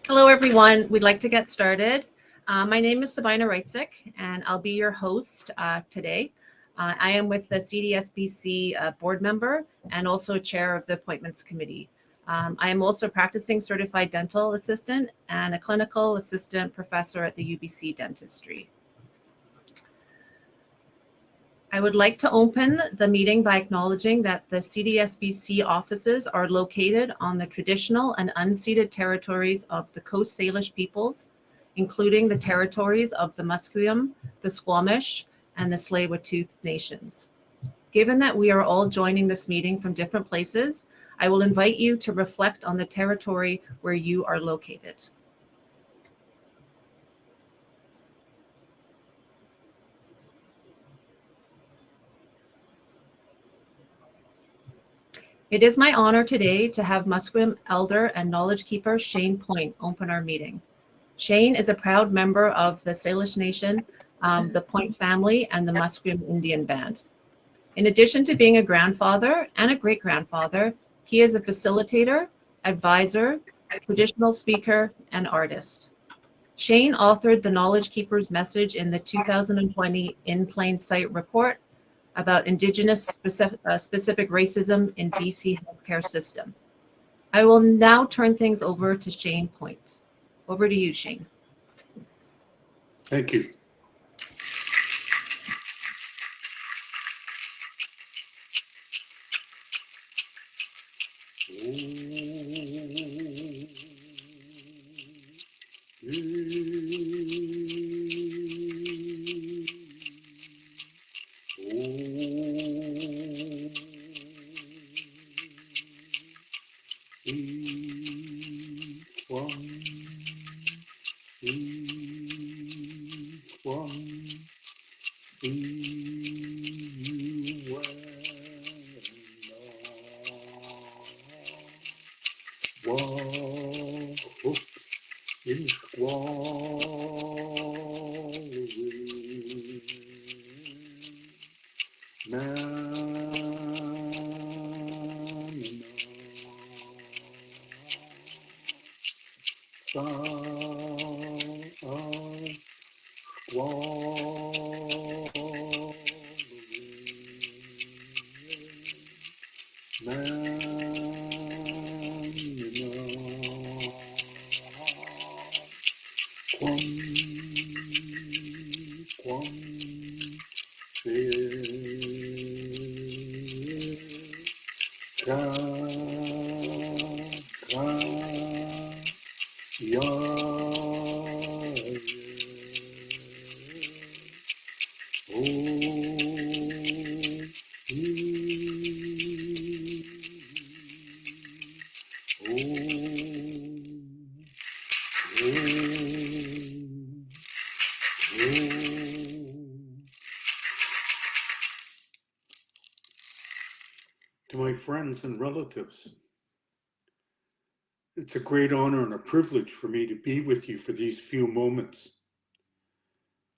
Hello, everyone. We'd like to get started. My name is Sabina Reitzik, and I'll be your host today. I am with the CDSBC board member and also chair of the appointments committee. I am also a practicing certified dental assistant and a clinical assistant professor at the UBC Dentistry. I would like to open the meeting by acknowledging that the CDSBC offices are located on the traditional and unceded territories of the Coast Salish peoples, including the territories of the Musqueam, the Squamish, and the Tsleil-Waututh nations. Given that we are all joining this meeting from different places, I will invite you to reflect on the territory where you are located. It is my honor today to have Musqueam elder and knowledge keeper Shane Pointe open our meeting. Shane is a proud member of the Salish Nation, the Pointe family, and the Musqueam Indian Band. In addition to being a grandfather and a great-grandfather, he is a facilitator, advisor, traditional speaker, and artist. Shane authored the Knowledge Keeper's message in the 2020 In Plain Sight report about Indigenous specific racism in BC healthcare system. I will now turn things over to Shane Pointe. Over to you, Shane. Thank you. To my friends and relatives, it's a great honor and a privilege for me to be with you for these few moments.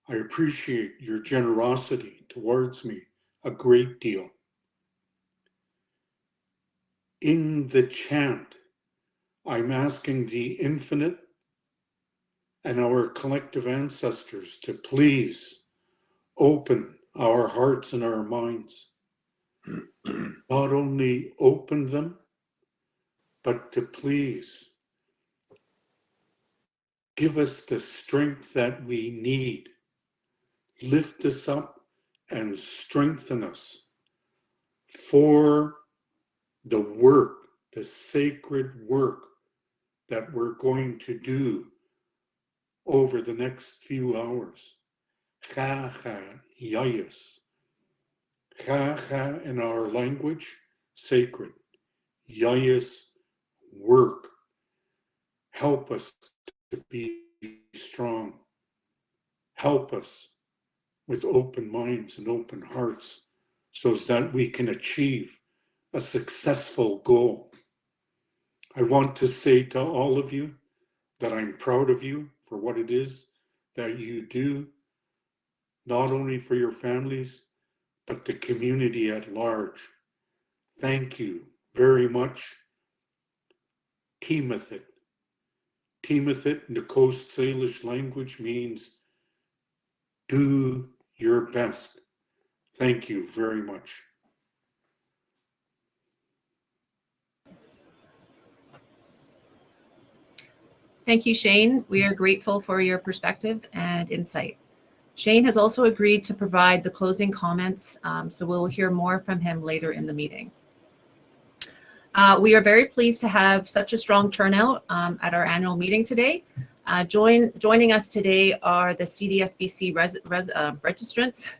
I appreciate your generosity towards me a great deal. In the chant, I'm asking the infinite and our collective ancestors to please open our hearts and our minds. Not only open them, but to please give us the strength that we need. Lift us up and strengthen us for the work, the sacred work that we're going to do over the next few hours. Cha cha yayas. Cha cha in our language, sacred. Yayas, work. Help us to be strong. Help us with open minds and open hearts so that we can achieve a successful goal. I want to say to all of you that I'm proud of you for what it is that you do, not only for your families, but the community at large. Thank you very much. Keep with it. Timothy in the Coast Salish language means do your best. Thank you very much. Thank you, Shane. We are grateful for your perspective and insight. Shane has also agreed to provide the closing comments, so we'll hear more from him later in the meeting. We are very pleased to have such a strong turnout at our annual meeting today. Joining us today are the CDSBC registrants,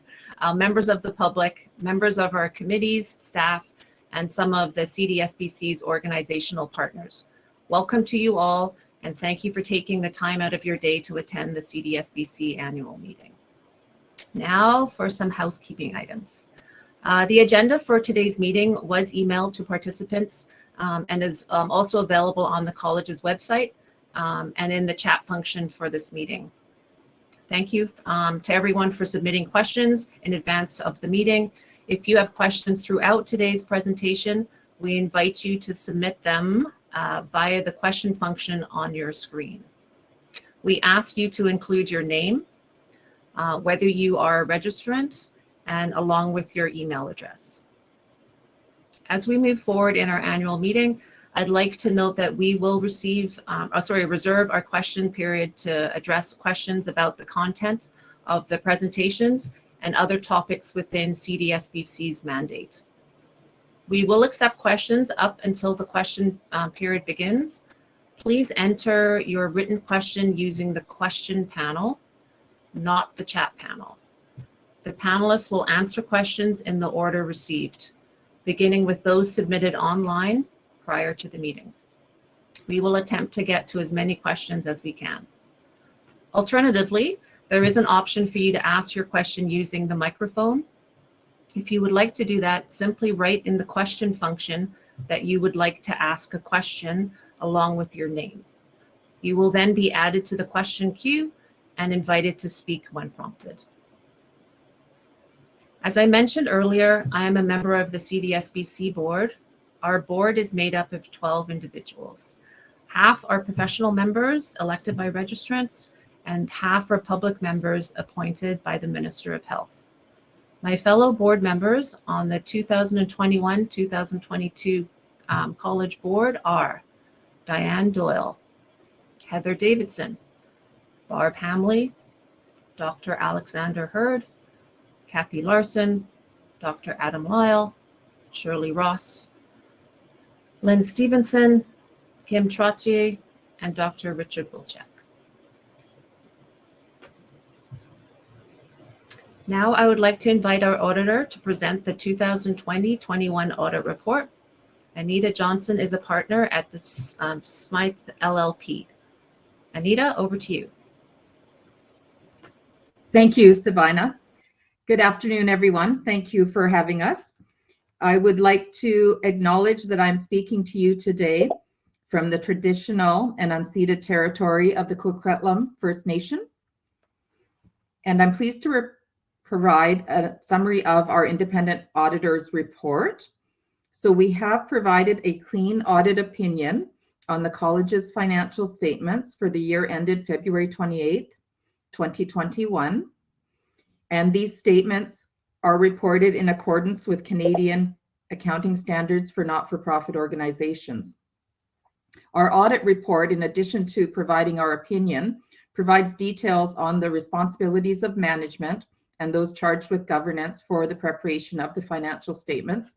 members of the public, members of our committees, staff, and some of the CDSBC's organizational partners. Welcome to you all, and thank you for taking the time out of your day to attend the CDSBC annual meeting. Now for some housekeeping items. The agenda for today's meeting was emailed to participants and is also available on the college's website and in the chat function for this meeting. Thank you to everyone for submitting questions in advance of the meeting. If you have questions throughout today's presentation, we invite you to submit them via the question function on your screen. We ask you to include your name, whether you are a registrant, and along with your email address. As we move forward in our annual meeting, I'd like to note that we will reserve our question period to address questions about the content of the presentations and other topics within CDSBC's mandate. We will accept questions up until the question period begins. Please enter your written question using the question panel, not the chat panel. The panelists will answer questions in the order received, beginning with those submitted online prior to the meeting. We will attempt to get to as many questions as we can. Alternatively, there is an option for you to ask your question using the microphone. If you would like to do that, simply write in the question function that you would like to ask a question along with your name. You will then be added to the question queue and invited to speak when prompted. As I mentioned earlier, I am a member of the CDSBC board. Our board is made up of 12 individuals. Half are professional members elected by registrants, and half are public members appointed by the Minister of Health. My fellow board members on the 2021-2022 college board are Diane Doyle, Heather Davidson, Barb Hamley, Dr. Alexander Hurd, Kathy Larson, Dr. Adam Lyle, Shirley Ross, Lynn Stevenson, Kim Trottier, and Dr. Richard Wilczek. Now I would like to invite our auditor to present the 2020-21 audit report. Anita Johnson is a partner at the Smythe LLP. Anita, over to you. Thank you, Sabina. Good afternoon, everyone. Thank you for having us. I would like to acknowledge that I'm speaking to you today from the traditional and unceded territory of the Coquitlam First Nation. And I'm pleased to provide a summary of our independent auditor's report. So we have provided a clean audit opinion on the college's financial statements for the year ended February 28th, 2021. And these statements are reported in accordance with Canadian accounting standards for not-for-profit organizations. Our audit report, in addition to providing our opinion, provides details on the responsibilities of management and those charged with governance for the preparation of the financial statements,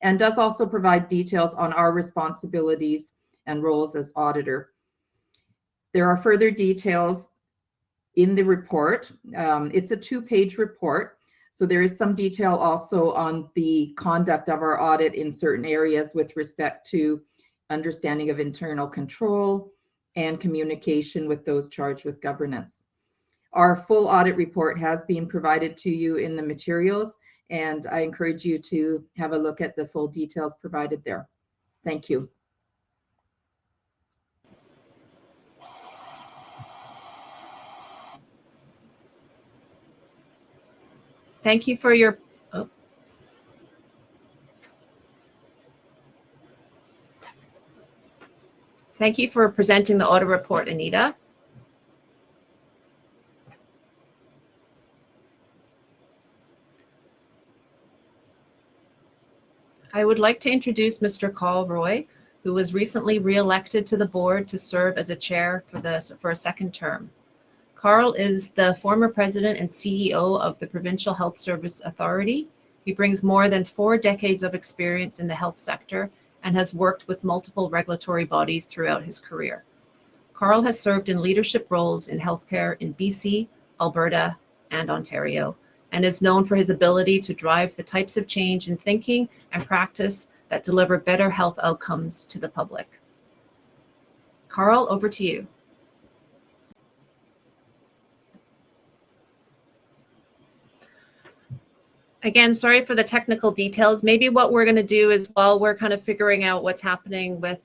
and does also provide details on our responsibilities and roles as auditor. There are further details in the report. It's a 2-page report, so there is some detail also on the conduct of our audit in certain areas with respect to understanding of internal control and communication with those charged with governance. Our full audit report has been provided to you in the materials, and I encourage you to have a look at the full details provided there. Thank you. Thank you for your, Thank you for presenting the audit report, Anita. I would like to introduce Mr. Carl Roy, who was recently re-elected to the board to serve as a chair for a second term. Carl is the former president and CEO of the Provincial Health Service Authority. He brings more than 4 decades of experience in the health sector and has worked with multiple regulatory bodies throughout his career. Carl has served in leadership roles in healthcare in BC, Alberta, and Ontario, and is known for his ability to drive the types of change in thinking and practice that deliver better health outcomes to the public. Carl, over to you. Again, sorry for the technical details. Maybe what we're going to do is, while we're kind of figuring out what's happening with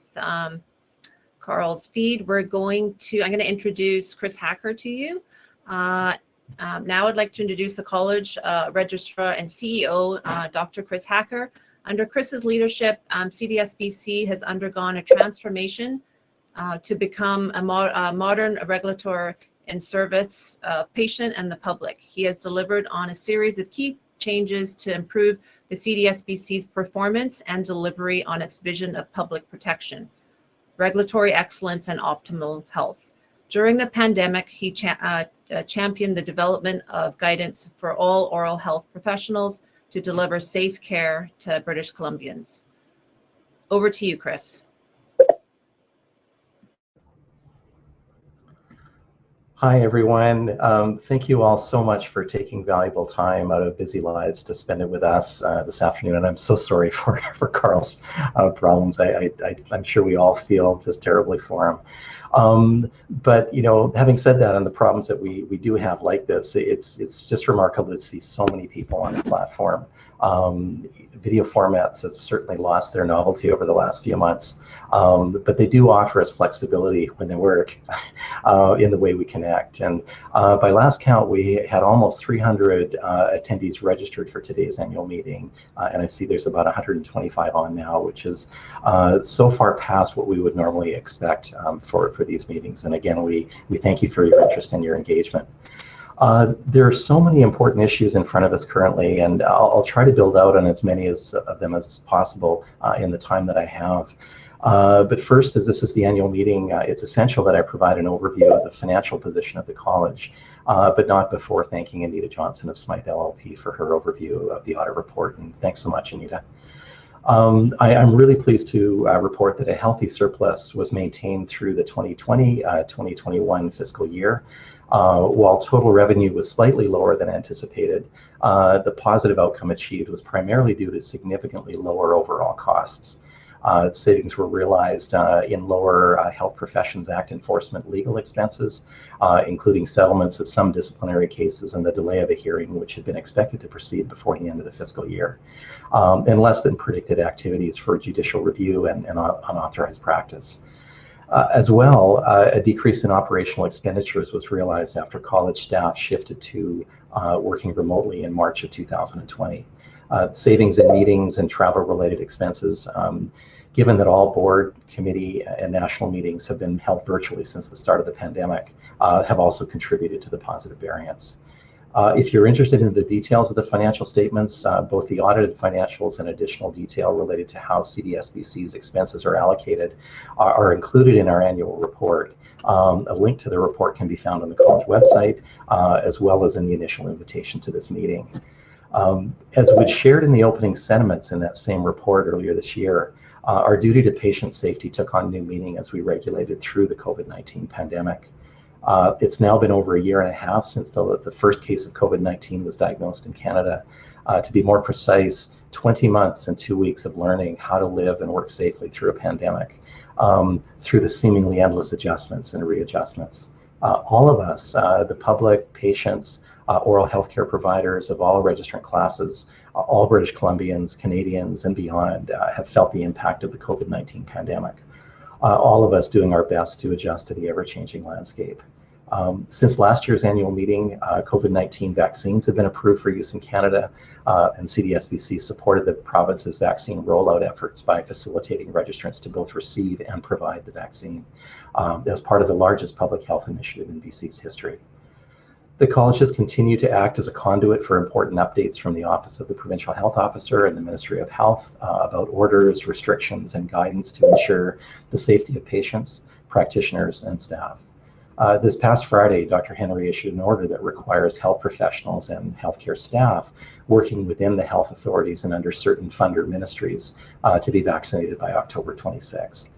Carl's feed, I'm going to introduce Chris Hacker to you. Now I'd like to introduce the college Registrar and CEO, Dr. Chris Hacker. Under Chris's leadership, CDSBC has undergone a transformation to become a modern regulator in service of patient and the public. He has delivered on a series of key changes to improve the CDSBC's performance and delivery on its vision of public protection, regulatory excellence, and optimal health. During the pandemic, he championed the development of guidance for all oral health professionals to deliver safe care to British Columbians. Over to you, Chris. Hi, everyone. Thank you all so much for taking valuable time out of busy lives to spend it with us this afternoon. And I'm so sorry for Carl's problems. I'm sure we all feel just terribly for him. But having said that, on the problems that we do have like this, it's just remarkable to see so many people on the platform. Video formats have certainly lost their novelty over the last few months, but they do offer us flexibility when they work in the way we connect. And by last count, we had almost 300 attendees registered for today's annual meeting, and I see there's about 125 on now, which is so far past what we would normally expect for these meetings. And again, we thank you for your interest and your engagement. There are so many important issues in front of us currently, and I'll try to build out on as many of them as possible in the time that I have. But first, as this is the annual meeting, it's essential that I provide an overview of the financial position of the college, but not before thanking Anita Johnson of Smythe LLP for her overview of the audit report. And thanks so much, Anita. I'm really pleased to report that a healthy surplus was maintained through the 2020-2021 fiscal year. While total revenue was slightly lower than anticipated, the positive outcome achieved was primarily due to significantly lower overall costs. Savings were realized in lower Health Professions Act enforcement legal expenses, including settlements of some disciplinary cases and the delay of a hearing which had been expected to proceed before the end of the fiscal year, and less than predicted activities for judicial review and unauthorized practice. As well, a decrease in operational expenditures was realized after college staff shifted to working remotely in March of 2020. Savings in meetings and travel-related expenses, given that all board, committee, and national meetings have been held virtually since the start of the pandemic, have also contributed to the positive variance. If you're interested in the details of the financial statements, both the audited financials and additional detail related to how CDSBC's expenses are allocated are included in our annual report. A link to the report can be found on the college website, as well as in the initial invitation to this meeting. As was shared in the opening sentiments in that same report earlier this year, our duty to patient safety took on new meaning as we regulated through the COVID-19 pandemic. It's now been over a year and a half since the first case of COVID-19 was diagnosed in Canada. To be more precise, 20 months and 2 weeks of learning how to live and work safely through a pandemic, through the seemingly endless adjustments and readjustments. All of us, the public, patients, oral healthcare providers of all registrant classes, all British Columbians, Canadians, and beyond have felt the impact of the COVID-19 pandemic. All of us doing our best to adjust to the ever-changing landscape. Since last year's annual meeting, COVID-19 vaccines have been approved for use in Canada, and CDSBC supported the province's vaccine rollout efforts by facilitating registrants to both receive and provide the vaccine as part of the largest public health initiative in BC's history. The college has continued to act as a conduit for important updates from the Office of the Provincial Health Officer and the Ministry of Health about orders, restrictions, and guidance to ensure the safety of patients, practitioners, and staff. This past Friday, Dr. Henry issued an order that requires health professionals and healthcare staff working within the health authorities and under certain funder ministries to be vaccinated by October 26th.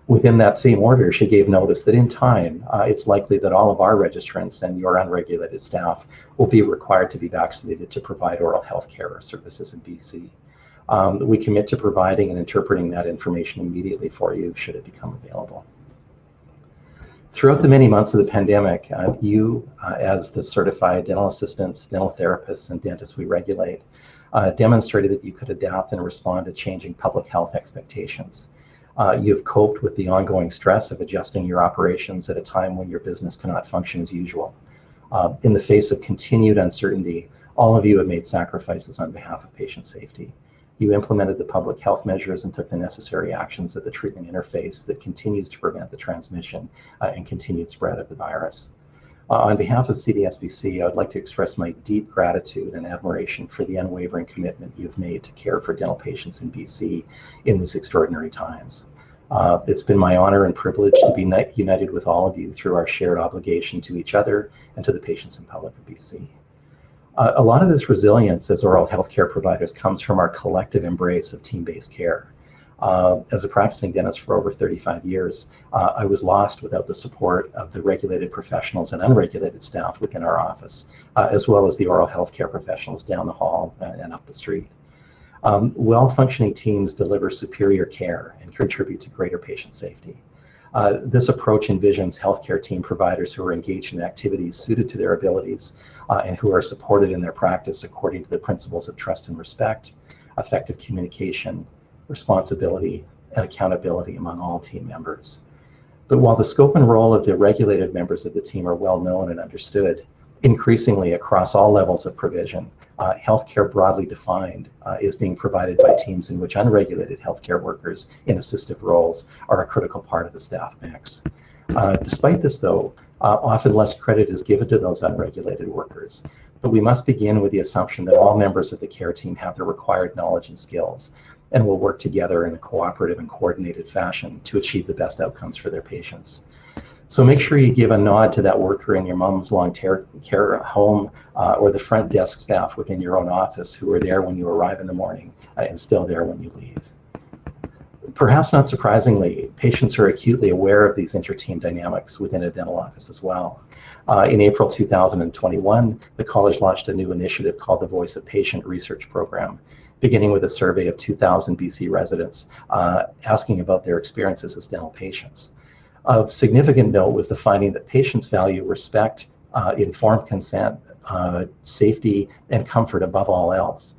Within that same order, she gave notice that in time, it's likely that all of our registrants and your unregulated staff will be required to be vaccinated to provide oral health care services in BC. We commit to providing and interpreting that information immediately for you should it become available. Throughout the many months of the pandemic, you, as the certified dental assistants, dental therapists, and dentists we regulate, demonstrated that you could adapt and respond to changing public health expectations. You've coped with the ongoing stress of adjusting your operations at a time when your business cannot function as usual. In the face of continued uncertainty, all of you have made sacrifices on behalf of patient safety. You implemented the public health measures and took the necessary actions at the treatment interface that continues to prevent the transmission and continued spread of the virus. On behalf of CDSBC, I would like to express my deep gratitude and admiration for the unwavering commitment you've made to care for dental patients in BC in these extraordinary times. It's been my honor and privilege to be united with all of you through our shared obligation to each other and to the patients and public of BC. A lot of this resilience as oral healthcare providers comes from our collective embrace of team-based care. As a practicing dentist for over 35 years, I was lost without the support of the regulated professionals and unregulated staff within our office, as well as the oral healthcare professionals down the hall and up the street. Well-functioning teams deliver superior care and contribute to greater patient safety. This approach envisions healthcare team providers who are engaged in activities suited to their abilities and who are supported in their practice according to the principles of trust and respect, effective communication, responsibility, and accountability among all team members. But while the scope and role of the regulated members of the team are well known and understood, increasingly across all levels of provision, healthcare broadly defined is being provided by teams in which unregulated healthcare workers in assistive roles are a critical part of the staff mix. Despite this, though, often less credit is given to those unregulated workers. But we must begin with the assumption that all members of the care team have the required knowledge and skills and will work together in a cooperative and coordinated fashion to achieve the best outcomes for their patients. So make sure you give a nod to that worker in your mom's long-term care home or the front desk staff within your own office who are there when you arrive in the morning and still there when you leave. Perhaps not surprisingly, patients are acutely aware of these inter-team dynamics within a dental office as well. In April 2021, the college launched a new initiative called the Voice of Patient Research Program, beginning with a survey of 2,000 BC residents asking about their experiences as dental patients. Of significant note was the finding that patients value respect, informed consent, safety, and comfort above all else.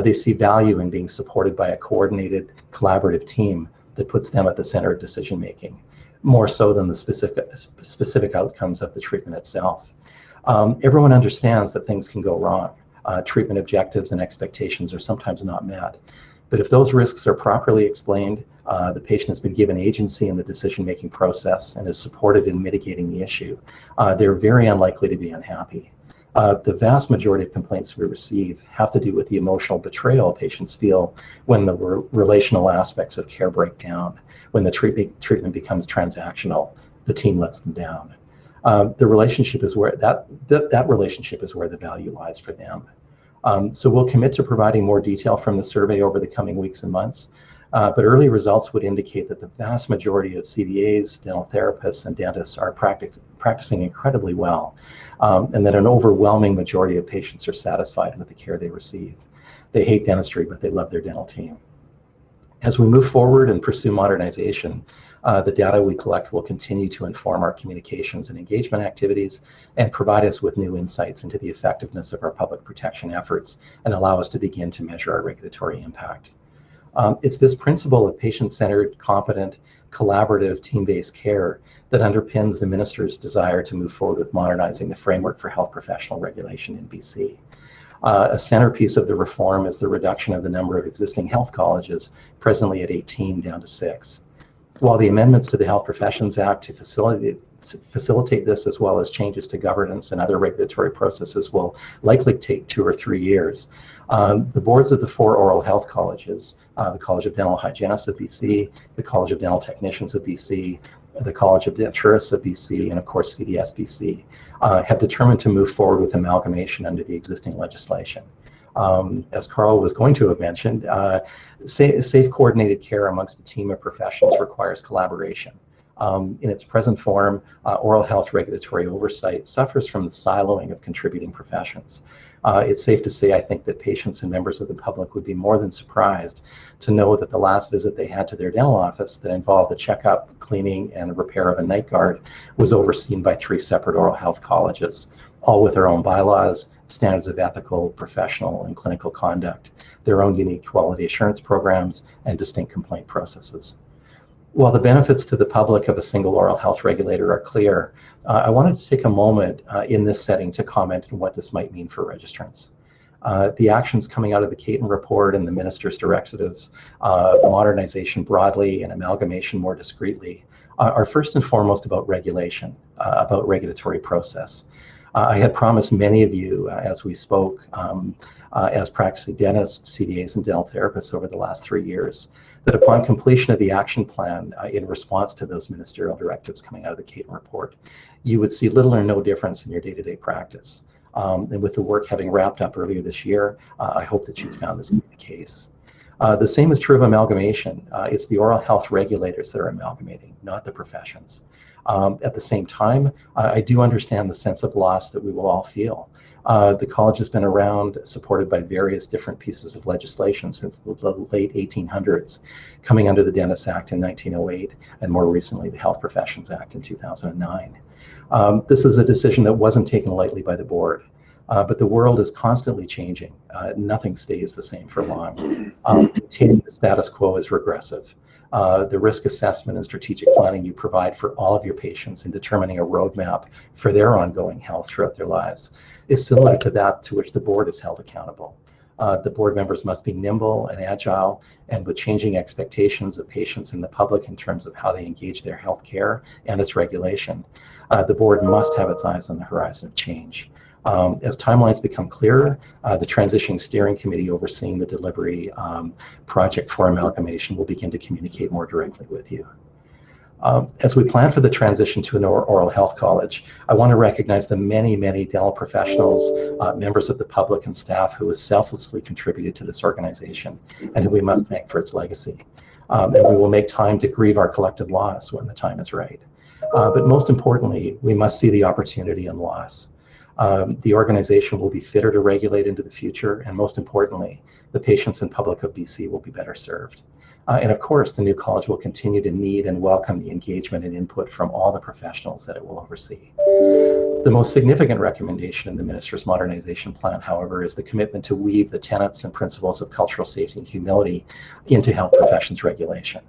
They see value in being supported by a coordinated, collaborative team that puts them at the center of decision making, more so than the specific outcomes of the treatment itself. Everyone understands that things can go wrong. Treatment objectives and expectations are sometimes not met. But if those risks are properly explained, the patient has been given agency in the decision-making process and is supported in mitigating the issue, they're very unlikely to be unhappy. The vast majority of complaints we receive have to do with the emotional betrayal patients feel when the relational aspects of care break down, when the treatment becomes transactional, the team lets them down. The relationship is where that relationship is where the value lies for them. So we'll commit to providing more detail from the survey over the coming weeks and months, but early results would indicate that the vast majority of CDAs, dental therapists, and dentists are practicing incredibly well, and that an overwhelming majority of patients are satisfied with the care they receive. They hate dentistry, but they love their dental team. As we move forward and pursue modernization, the data we collect will continue to inform our communications and engagement activities and provide us with new insights into the effectiveness of our public protection efforts and allow us to begin to measure our regulatory impact. It's this principle of patient-centered, competent, collaborative, team-based care that underpins the minister's desire to move forward with modernizing the framework for health professional regulation in BC. A centerpiece of the reform is the reduction of the number of existing health colleges, presently at 18 down to 6. While the amendments to the Health Professions Act to facilitate this, as well as changes to governance and other regulatory processes, will likely take 2 or 3 years, the boards of the 4 oral health colleges, the College of Dental Hygienists of BC, the College of Dental Technicians of BC, the College of Denturists of BC, and of course CDSBC, have determined to move forward with amalgamation under the existing legislation. As Carl was going to have mentioned, safe coordinated care amongst a team of professionals requires collaboration. In its present form, oral health regulatory oversight suffers from the siloing of contributing professions. It's safe to say, I think, that patients and members of the public would be more than surprised to know that the last visit they had to their dental office that involved a checkup, cleaning, and repair of a night guard was overseen by 3 separate oral health colleges, all with their own bylaws, standards of ethical, professional, and clinical conduct, their own unique quality assurance programs, and distinct complaint processes. While the benefits to the public of a single oral health regulator are clear, I wanted to take a moment in this setting to comment on what this might mean for registrants. The actions coming out of the Caton report and the minister's directives, modernization broadly and amalgamation more discreetly, are first and foremost about regulation, about regulatory process. I had promised many of you as we spoke, as practicing dentists, CDAs, and dental therapists over the last 3 years, that upon completion of the action plan in response to those ministerial directives coming out of the Caton report, you would see little or no difference in your day-to-day practice. And with the work having wrapped up earlier this year, I hope that you found this to be the case. The same is true of amalgamation. It's the oral health regulators that are amalgamating, not the professions. At the same time, I do understand the sense of loss that we will all feel. The college has been around, supported by various different pieces of legislation since the late 1800s, coming under the Dentists Act in 1908, and more recently the Health Professions Act in 2009. This is a decision that wasn't taken lightly by the board, but the world is constantly changing. Nothing stays the same for long. Maintaining the status quo is regressive. The risk assessment and strategic planning you provide for all of your patients in determining a roadmap for their ongoing health throughout their lives is similar to that to which the board is held accountable. The board members must be nimble and agile, and with changing expectations of patients and the public in terms of how they engage their health care and its regulation, the board must have its eyes on the horizon of change. As timelines become clearer, the transition steering committee overseeing the delivery project for amalgamation will begin to communicate more directly with you. As we plan for the transition to an oral health college, I want to recognize the many, many dental professionals, members of the public and staff who have selflessly contributed to this organization and who we must thank for its legacy. And we will make time to grieve our collective loss when the time is right. But most importantly, we must see the opportunity in loss. The organization will be fitter to regulate into the future, and most importantly, the patients and public of BC will be better served. And of course, the new college will continue to need and welcome the engagement and input from all the professionals that it will oversee. The most significant recommendation in the Minister's modernization plan, however, is the commitment to weave the tenets and principles of cultural safety and humility into health professions regulation.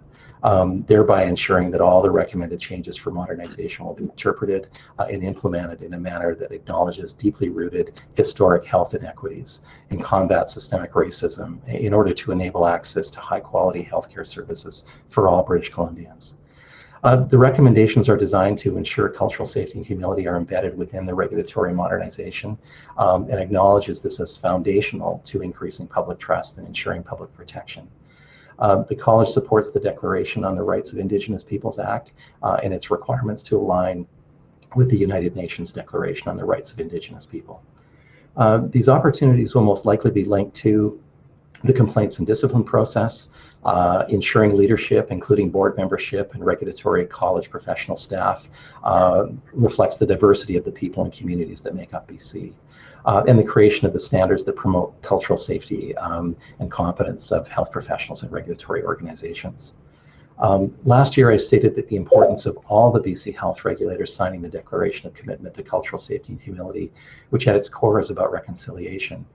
Thereby ensuring that all the recommended changes for modernization will be interpreted and implemented in a manner that acknowledges deeply rooted historic health inequities and combats systemic racism in order to enable access to high quality healthcare services for all British Columbians. The recommendations are designed to ensure cultural safety and humility are embedded within the regulatory modernization and acknowledges this as foundational to increasing public trust and ensuring public protection. The college supports the Declaration on the Rights of Indigenous Peoples Act and its requirements to align with the United Nations Declaration on the Rights of Indigenous People. These opportunities will most likely be linked to the complaints and discipline process, ensuring leadership, including board membership and regulatory college professional staff, reflects the diversity of the people and communities that make up BC. And the creation of the standards that promote cultural safety and competence of health professionals and regulatory organizations. Last year, I stated that the importance of all the BC health regulators signing the Declaration of Commitment to Cultural Safety and Humility, which at its core is about reconciliation.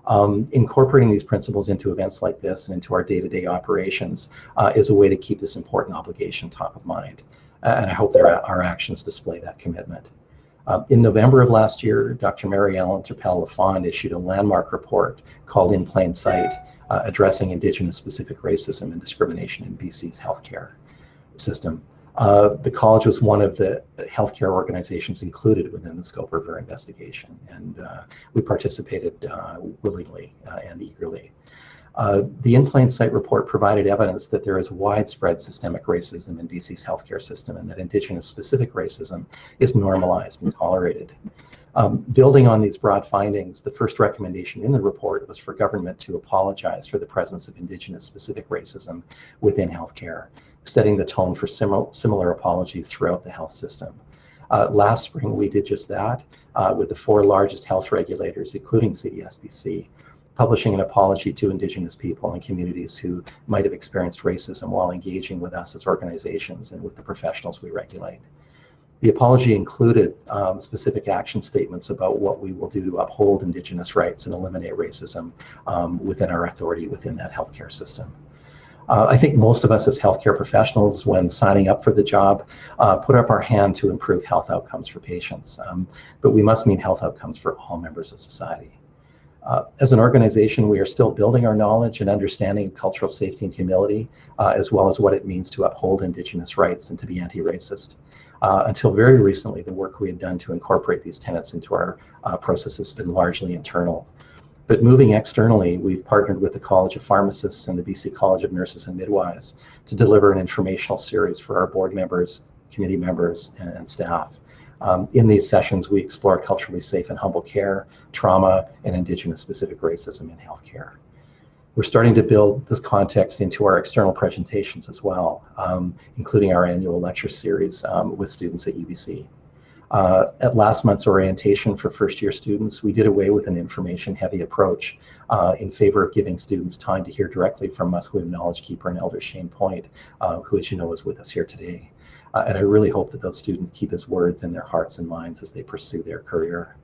Incorporating these principles into events like this and into our day-to-day operations is a way to keep this important obligation top of mind. And I hope that our actions display that commitment. In November of last year, Dr. Mary Ellen Turpel-Lafond issued a landmark report called In Plain Sight, addressing Indigenous-specific racism and discrimination in BC's healthcare system. The college was one of the healthcare organizations included within the scope of our investigation, and we participated willingly and eagerly. The In Plain Sight report provided evidence that there is widespread systemic racism in BC's healthcare system, and that Indigenous-specific racism is normalized and tolerated. Building on these broad findings, the first recommendation in the report was for government to apologize for the presence of Indigenous-specific racism within healthcare, setting the tone for similar apologies throughout the health system. Last spring, we did just that with the 4 largest health regulators, including CDSBC, publishing an apology to Indigenous people and communities who might have experienced racism while engaging with us as organizations and with the professionals we regulate. The apology included specific action statements about what we will do to uphold Indigenous rights and eliminate racism within our authority within that healthcare system. I think most of us as healthcare professionals, when signing up for the job, put up our hand to improve health outcomes for patients, but we must mean health outcomes for all members of society. As an organization, we are still building our knowledge and understanding of cultural safety and humility, as well as what it means to uphold Indigenous rights and to be anti-racist. Until very recently, the work we had done to incorporate these tenets into our process has been largely internal. But moving externally, we've partnered with the College of Pharmacists and the BC College of Nurses and Midwives to deliver an informational series for our board members, committee members, and staff. In these sessions, we explore culturally safe and humble care, trauma, and Indigenous-specific racism in healthcare. We're starting to build this context into our external presentations as well, including our annual lecture series with students at UBC. At last month's orientation for first-year students, we did away with an information-heavy approach in favor of giving students time to hear directly from Musqueam Knowledge Keeper and Elder Shane Pointe, who, as you know, is with us here today. And I really hope that those students keep his words in their hearts and minds as they pursue their career.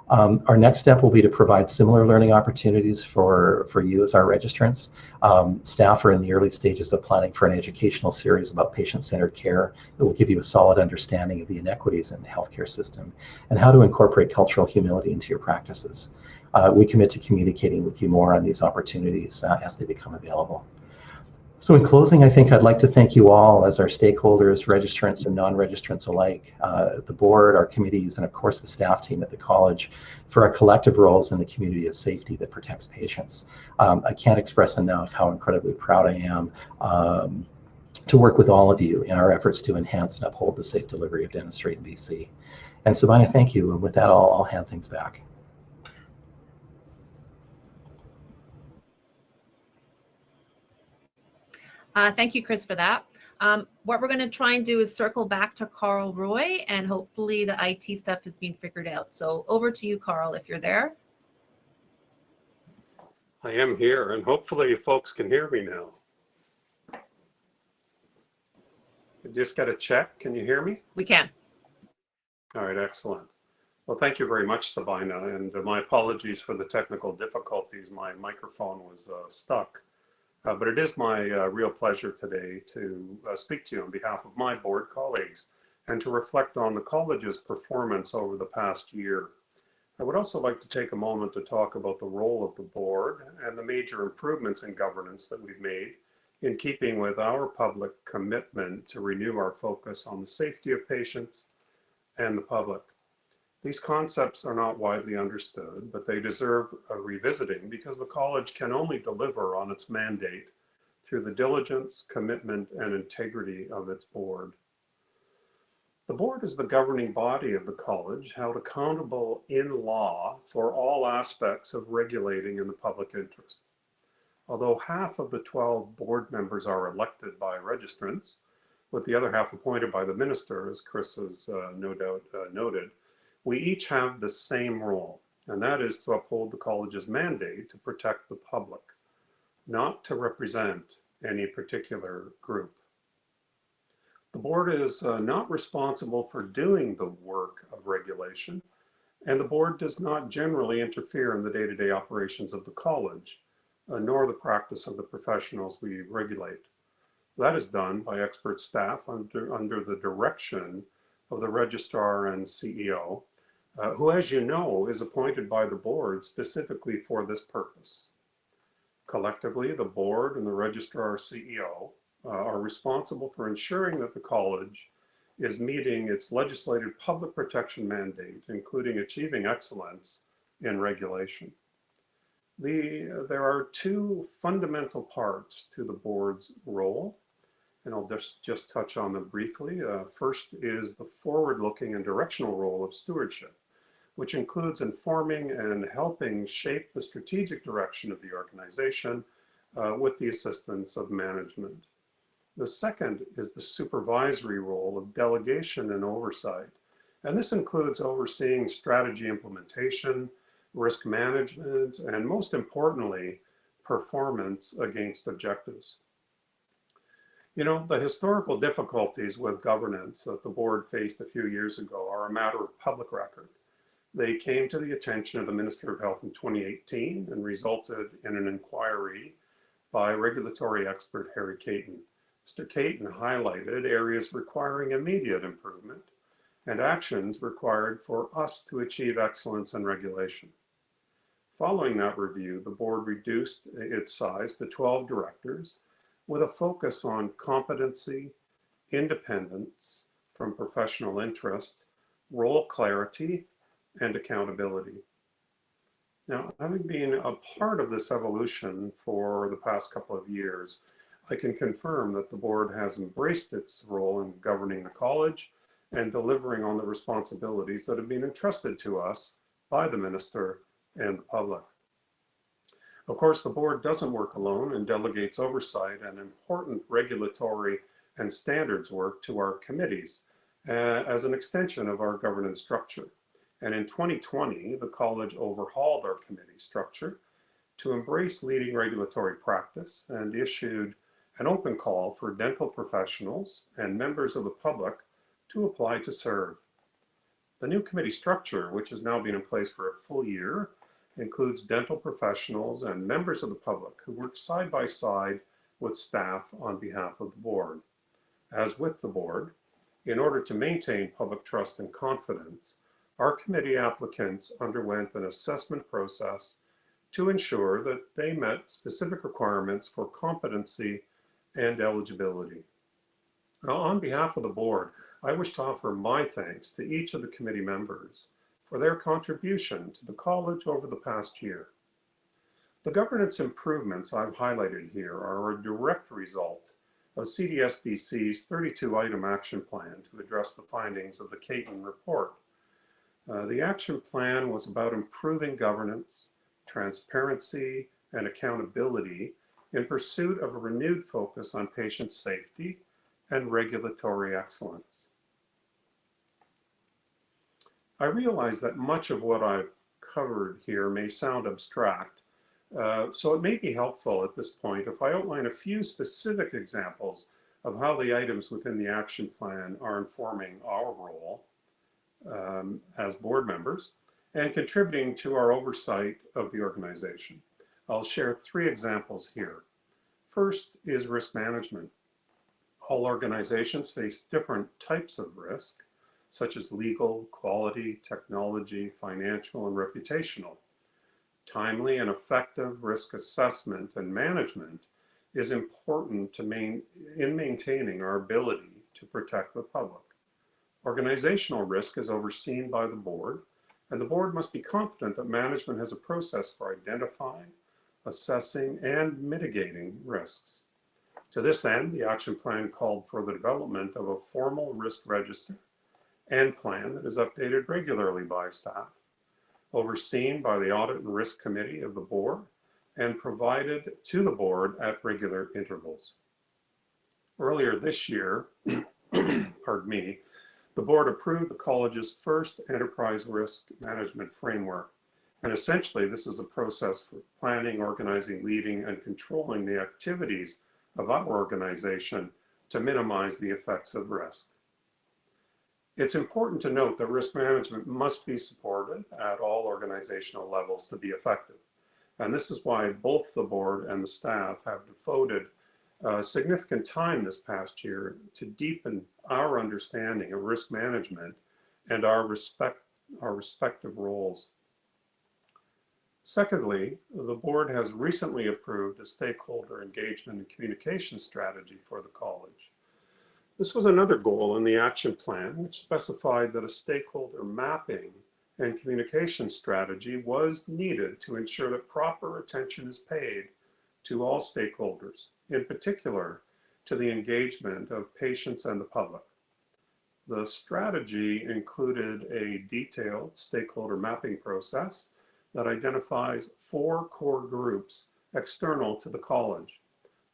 Our next step will be to provide similar learning opportunities for you as our registrants. Staff are in the early stages of planning for an educational series about patient-centered care that will give you a solid understanding of the inequities in the healthcare system and how to incorporate cultural humility into your practices. We commit to communicating with you more on these opportunities as they become available. So in closing, I think I'd like to thank you all as our stakeholders, registrants and non-registrants alike, the board, our committees, and of course the staff team at the college for our collective roles in the community of safety that protects patients. I can't express enough how incredibly proud I am to work with all of you in our efforts to enhance and uphold the safe delivery of dentistry in BC. And Sabina, thank you. And with that, I'll hand things back. Thank you, Chris, for that. What we're going to try and do is circle back to Carl Roy, and hopefully the IT stuff has been figured out. So over to you, Carl, if you're there. I am here, and hopefully folks can hear me now. I just got to check. Can you hear me? We can. All right, excellent. Well, thank you very much, Sabina, and my apologies for the technical difficulties. My microphone was stuck. But it is my real pleasure today to speak to you on behalf of my board colleagues and to reflect on the college's performance over the past year. I would also like to take a moment to talk about the role of the board and the major improvements in governance that we've made in keeping with our public commitment to renew our focus on the safety of patients and the public. These concepts are not widely understood, but they deserve a revisiting because the college can only deliver on its mandate through the diligence, commitment, and integrity of its board. The board is the governing body of the college, held accountable in law for all aspects of regulating in the public interest. Although half of the 12 board members are elected by registrants, with the other half appointed by the minister, as Chris has no doubt noted, we each have the same role, and that is to uphold the college's mandate to protect the public, not to represent any particular group. The board is not responsible for doing the work of regulation, And the board does not generally interfere in the day-to-day operations of the college, nor the practice of the professionals we regulate. That is done by expert staff under the direction of the Registrar and CEO, who, as you know, is appointed by the board specifically for this purpose. Collectively, the board and the Registrar CEO are responsible for ensuring that the college is meeting its legislated public protection mandate, including achieving excellence in regulation. There are two fundamental parts to the board's role, and I'll just touch on them briefly. First is the forward-looking and directional role of stewardship, which includes informing and helping shape the strategic direction of the organization with the assistance of management. The second is the supervisory role of delegation and oversight, and this includes overseeing strategy implementation, risk management, and most importantly, performance against objectives. You know, the historical difficulties with governance that the board faced a few years ago are a matter of public record. They came to the attention of the Minister of Health in 2018 and resulted in an inquiry by regulatory expert Harry Caton. Mr. Caton highlighted areas requiring immediate improvement and actions required for us to achieve excellence in regulation. Following that review, the board reduced its size to 12 directors with a focus on competency, independence from professional interest, role clarity, and accountability. Now, having been a part of this evolution for the past couple of years, I can confirm that the board has embraced its role in governing the college and delivering on the responsibilities that have been entrusted to us by the minister and the public. Of course, the board doesn't work alone and delegates oversight and important regulatory and standards work to our committees as an extension of our governance structure. And in 2020, the college overhauled our committee structure to embrace leading regulatory practice and issued an open call for dental professionals and members of the public to apply to serve. The new committee structure, which has now been in place for a full year, includes dental professionals and members of the public who work side by side with staff on behalf of the board. As with the board, in order to maintain public trust and confidence, our committee applicants underwent an assessment process to ensure that they met specific requirements for competency and eligibility. Now, on behalf of the board, I wish to offer my thanks to each of the committee members for their contribution to the college over the past year. The governance improvements I've highlighted here are a direct result of CDSBC's 32-item action plan to address the findings of the Caton report. The action plan was about improving governance, transparency, and accountability in pursuit of a renewed focus on patient safety and regulatory excellence. I realize that much of what I've covered here may sound abstract, so it may be helpful at this point if I outline a few specific examples of how the items within the action plan are informing our role as board members and contributing to our oversight of the organization. I'll share 3 examples here. First is risk management. All organizations face different types of risk, such as legal, quality, technology, financial, and reputational. Timely and effective risk assessment and management is important in maintaining our ability to protect the public. Organizational risk is overseen by the board, and the board must be confident that management has a process for identifying, assessing, and mitigating risks. To this end, the action plan called for the development of a formal risk register and plan that is updated regularly by staff, overseen by the Audit and Risk Committee of the board, and provided to the board at regular intervals. Earlier this year, pardon me, the board approved the college's first enterprise risk management framework. And essentially, this is a process for planning, organizing, leading, and controlling the activities of our organization to minimize the effects of risk. It's important to note that risk management must be supported at all organizational levels to be effective. And this is why both the board and the staff have devoted significant time this past year to deepen our understanding of risk management and our respective roles. Secondly, the board has recently approved a stakeholder engagement and communication strategy for the college. This was another goal in the action plan, which specified that a stakeholder mapping and communication strategy was needed to ensure that proper attention is paid to all stakeholders, in particular to the engagement of patients and the public. The strategy included a detailed stakeholder mapping process that identifies 4 core groups external to the college: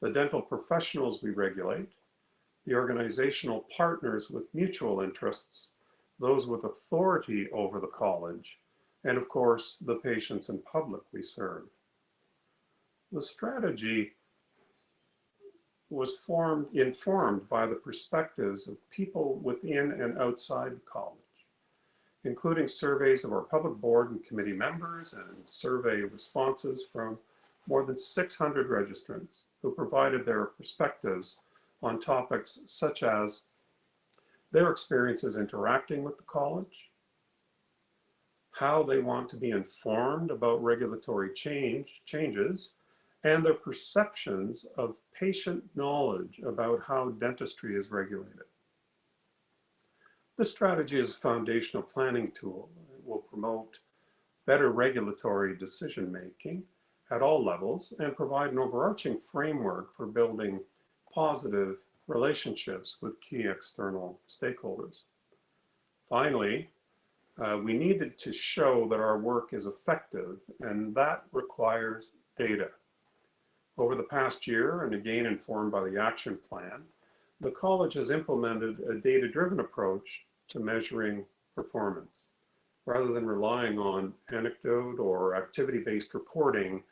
the dental professionals we regulate, the organizational partners with mutual interests, those with authority over the college, and of course, the patients and public we serve. The strategy was informed by the perspectives of people within and outside the college, including surveys of our public board and committee members and survey responses from more than 600 registrants who provided their perspectives on topics such as their experiences interacting with the college, how they want to be informed about regulatory changes, and their perceptions of patient knowledge about how dentistry is regulated. This strategy is a foundational planning tool. It will promote better regulatory decision-making at all levels and provide an overarching framework for building positive relationships with key external stakeholders. Finally, we needed to show that our work is effective, and that requires data. Over the past year, and again informed by the action plan, the college has implemented a data-driven approach to measuring performance. Rather than relying on anecdote or activity-based reporting,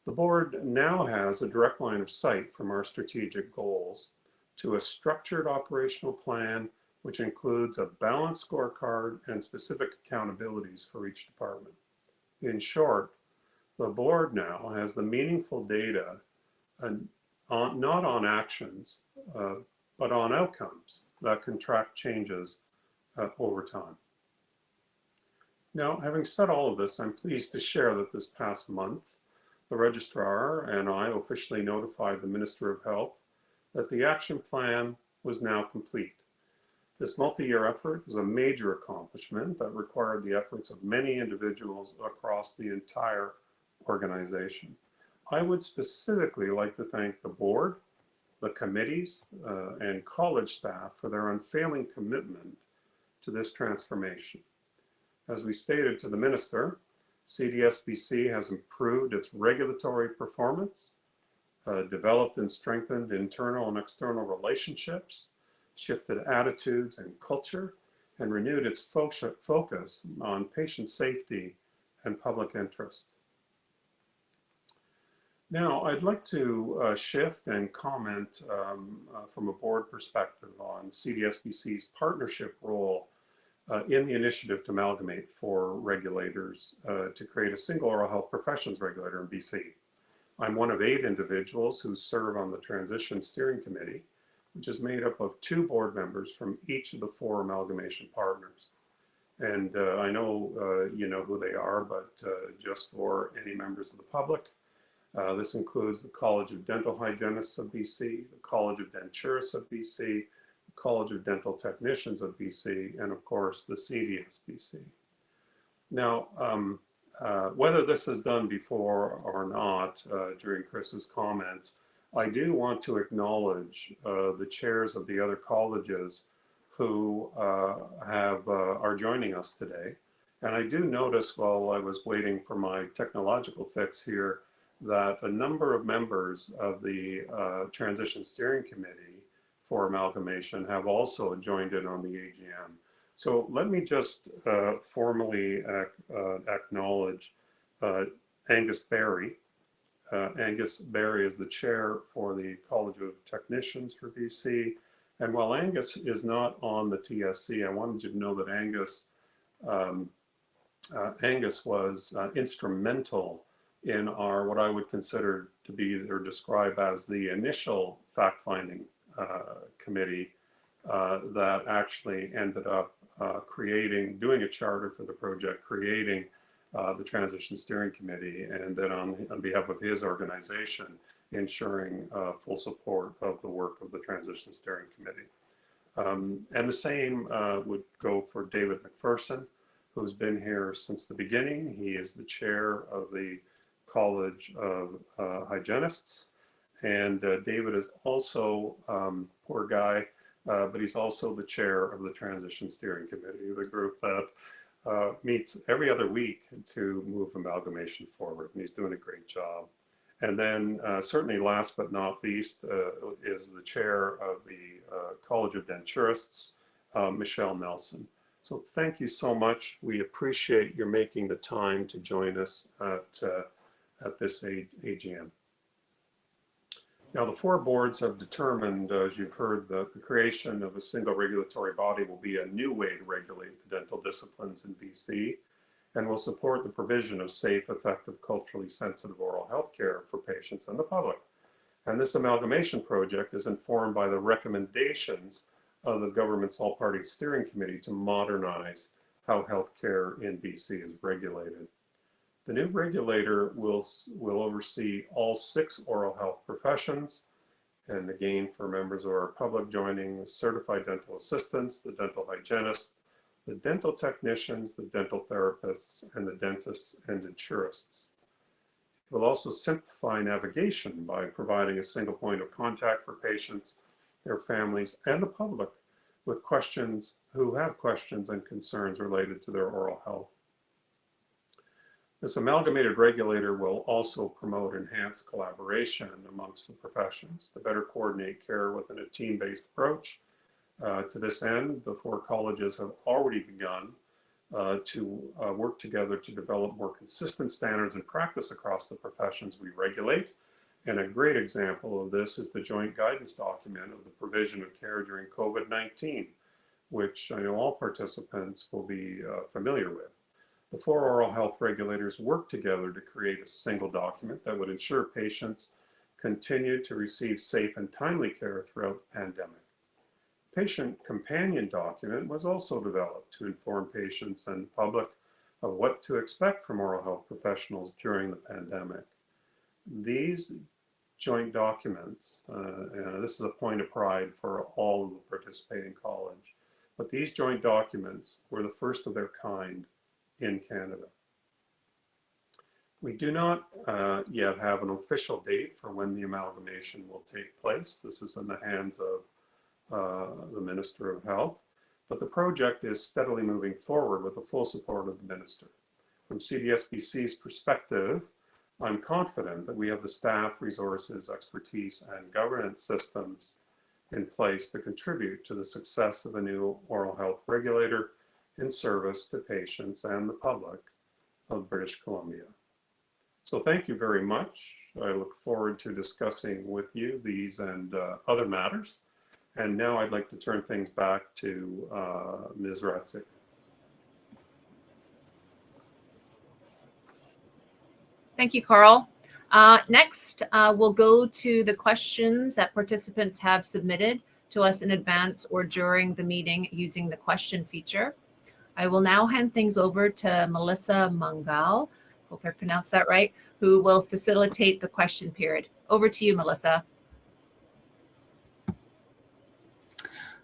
the board now has a direct line of sight from our strategic goals to a structured operational plan, which includes a balanced scorecard and specific accountabilities for each department. In short, the board now has the meaningful data, not on actions, but on outcomes that can track changes over time. Now, having said all of this, I'm pleased to share that this past month, the registrar and I officially notified the Minister of Health that the action plan was now complete. This multi-year effort is a major accomplishment that required the efforts of many individuals across the entire organization. I would specifically like to thank the board, the committees, and college staff for their unfailing commitment to this transformation. As we stated to the Minister, CDSBC has improved its regulatory performance, developed and strengthened internal and external relationships, shifted attitudes and culture, and renewed its focus on patient safety and public interest. Now, I'd like to shift and comment from a board perspective on CDSBC's partnership role in the initiative to amalgamate for regulators to create a single oral health professions regulator in BC. I'm one of 8 individuals who serve on the Transition Steering Committee, which is made up of 2 board members from each of the 4 amalgamation partners. And I know you know who they are, but just for any members of the public, this includes the College of Dental Hygienists of BC, the College of Denturists of BC, the College of Dental Technicians of BC, and of course the CDSBC. Now, whether this is done before or not during Chris's comments, I do want to acknowledge the chairs of the other colleges who are joining us today. And I do notice while I was waiting for my technological fix here that a number of members of the Transition Steering Committee for amalgamation have also joined in on the AGM. So let me just formally acknowledge Angus Barry. Angus Barry is the chair for the College of Technicians for BC, And while Angus is not on the TSC, I wanted you to know that Angus was instrumental in our, what I would consider to be or describe as the initial fact-finding committee that actually ended up doing a charter for the project, creating the Transition Steering Committee, and then on behalf of his organization, ensuring full support of the work of the Transition Steering Committee. And the same would go for David McPherson, who's been here since the beginning. He is the chair of the College of Hygienists. And David is also, poor guy, but he's also the chair of the Transition Steering Committee, the group that meets every other week to move amalgamation forward. And he's doing a great job. And then certainly last but not least is the chair of the College of Denturists, Michelle Nelson. So thank you so much. We appreciate your making the time to join us at this AGM. Now, the four boards have determined, as you've heard, that the creation of a single regulatory body will be a new way to regulate the dental disciplines in BC, and will support the provision of safe, effective, culturally sensitive oral health care for patients and the public. And this amalgamation project is informed by the recommendations of the government's all-party steering committee to modernize how healthcare in BC is regulated. The new regulator will oversee all 6 oral health professions, and again, for members of our public joining, certified dental assistants, the dental hygienists, the dental technicians, the dental therapists, and the dentists and denturists. It will also simplify navigation by providing a single point of contact for patients, their families, and the public with questions who have questions and concerns related to their oral health. This amalgamated regulator will also promote enhanced collaboration amongst the professions to better coordinate care within a team-based approach. To this end, the 4 colleges have already begun to work together to develop more consistent standards and practice across the professions we regulate. And a great example of this is the joint guidance document of the provision of care during COVID-19, which I know all participants will be familiar with. The 4 oral health regulators worked together to create a single document that would ensure patients continue to receive safe and timely care throughout the pandemic. Patient companion document was also developed to inform patients and public of what to expect from oral health professionals during the pandemic. These joint documents, and this is a point of pride for all of the participating college, but these joint documents were the first of their kind in Canada. We do not yet have an official date for when the amalgamation will take place. This is in the hands of the Minister of Health, but the project is steadily moving forward with the full support of the Minister. From CDSBC's perspective, I'm confident that we have the staff, resources, expertise, and governance systems in place to contribute to the success of a new oral health regulator in service to patients and the public of British Columbia. So thank you very much. I look forward to discussing with you these and other matters. And now I'd like to turn things back to Ms. Reitzik. Thank you, Carl. Next, we'll go to the questions that participants have submitted to us in advance or during the meeting using the question feature. I will now hand things over to Melissa Mungal, hope I pronounced that right, who will facilitate the question period. Over to you, Melissa.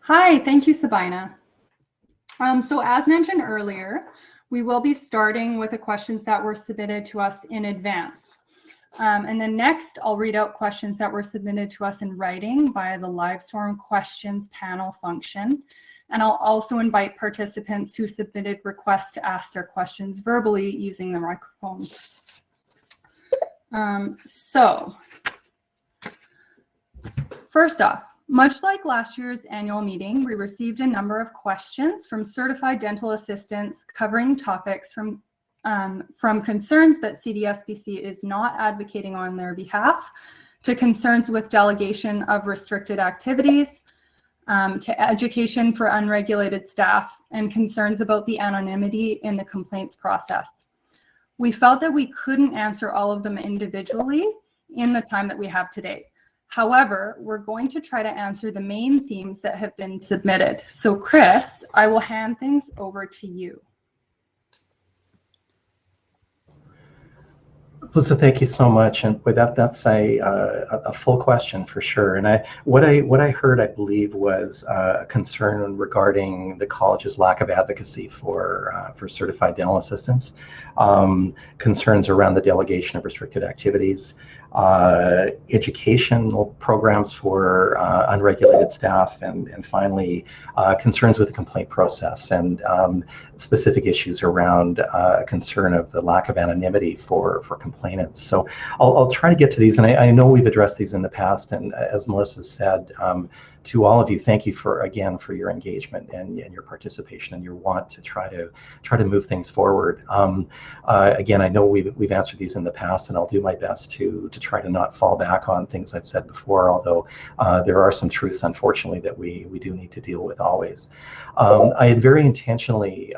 Hi, thank you, Sabina. So as mentioned earlier, we will be starting with the questions that were submitted to us in advance. And then next, I'll read out questions that were submitted to us in writing via the Livestorm questions panel function. And I'll also invite participants who submitted requests to ask their questions verbally using the microphones. So first off, much like last year's annual meeting, we received a number of questions from certified dental assistants covering topics from concerns that CDSBC is not advocating on their behalf to concerns with delegation of restricted activities, to education for unregulated staff, and concerns about the anonymity in the complaints process. We felt that we couldn't answer all of them individually in the time that we have today. However, we're going to try to answer the main themes that have been submitted. So Chris, I will hand things over to you. Lisa, thank you so much. And with that, that's a full question for sure. And what I heard, I believe, was a concern regarding the college's lack of advocacy for certified dental assistants, concerns around the delegation of restricted activities, educational programs for unregulated staff, and finally concerns with the complaint process and specific issues around concern of the lack of anonymity for complainants. So I'll try to get to these, and I know we've addressed these in the past, and as Melissa said, to all of you, thank you for your engagement and your participation and your want to try to move things forward. Again, I know we've answered these in the past, and I'll do my best to try to not fall back on things I've said before, although there are some truths, unfortunately, that we do need to deal with always. I had very intentionally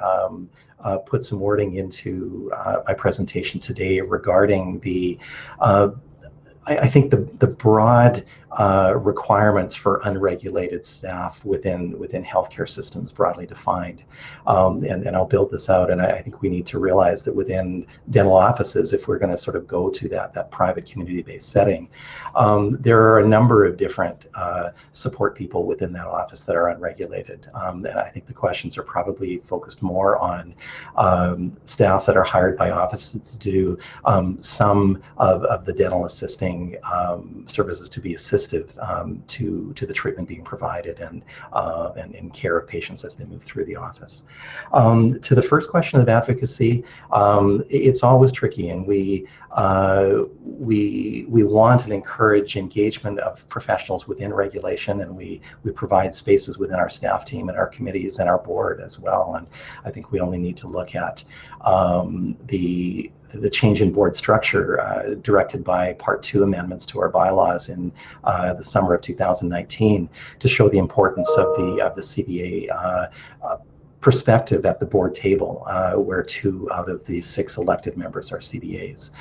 put some wording into my presentation today regarding the I think the broad requirements for unregulated staff within healthcare systems, broadly defined, and I'll build this out. And I think we need to realize that within dental offices, if we're going to sort of go to that private community-based setting, there are a number of different support people within that office that are unregulated. And I think the questions are probably focused more on staff that are hired by offices to do some of the dental assisting services to be assistive to the treatment being provided and in care of patients as they move through the office. To the first question of advocacy, it's always tricky, and we want and encourage engagement of professionals within regulation, and we provide spaces within our staff team and our committees and our board as well. And I think we only need to look at the change in board structure directed by Part 2 amendments to our bylaws in the summer of 2019 to show the importance of the CDA perspective at the board table, where 2 out of the 6 elected members are CDAs.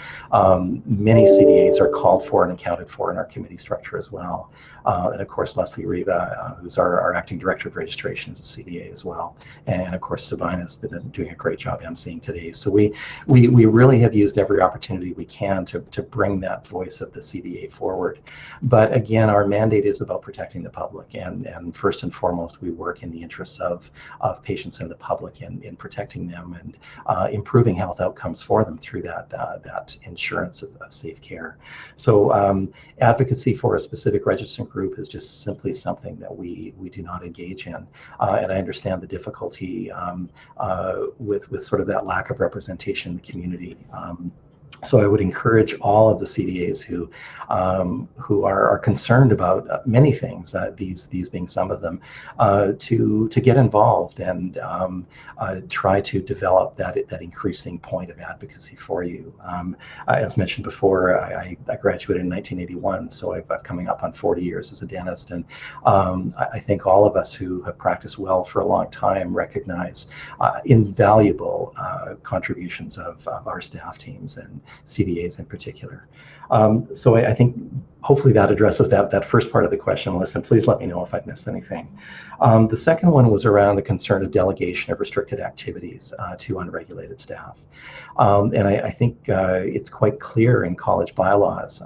Many CDAs are called for and accounted for in our committee structure as well. And of course, Leslie Riva, who's our acting director of registration, is a CDA as well. And of course, Sabina has been doing a great job emceeing today. So we really have used every opportunity we can to bring that voice of the CDA forward. But again, our mandate is about protecting the public, and first and foremost, we work in the interests of patients and the public in protecting them and improving health outcomes for them through that insurance of safe care. So advocacy for a specific registrant group is just simply something that we do not engage in, and I understand the difficulty with sort of that lack of representation in the community. So I would encourage all of the CDAs who are concerned about many things, these being some of them, to get involved and try to develop that increasing point of advocacy for you. As mentioned before, I graduated in 1981, so I've coming up on 40 years as a dentist, and I think all of us who have practiced well for a long time recognize invaluable contributions of our staff teams and CDAs in particular. So I think hopefully that addresses that first part of the question, Melissa. Please let me know if I've missed anything. The second one was around the concern of delegation of restricted activities to unregulated staff. And I think it's quite clear in college bylaws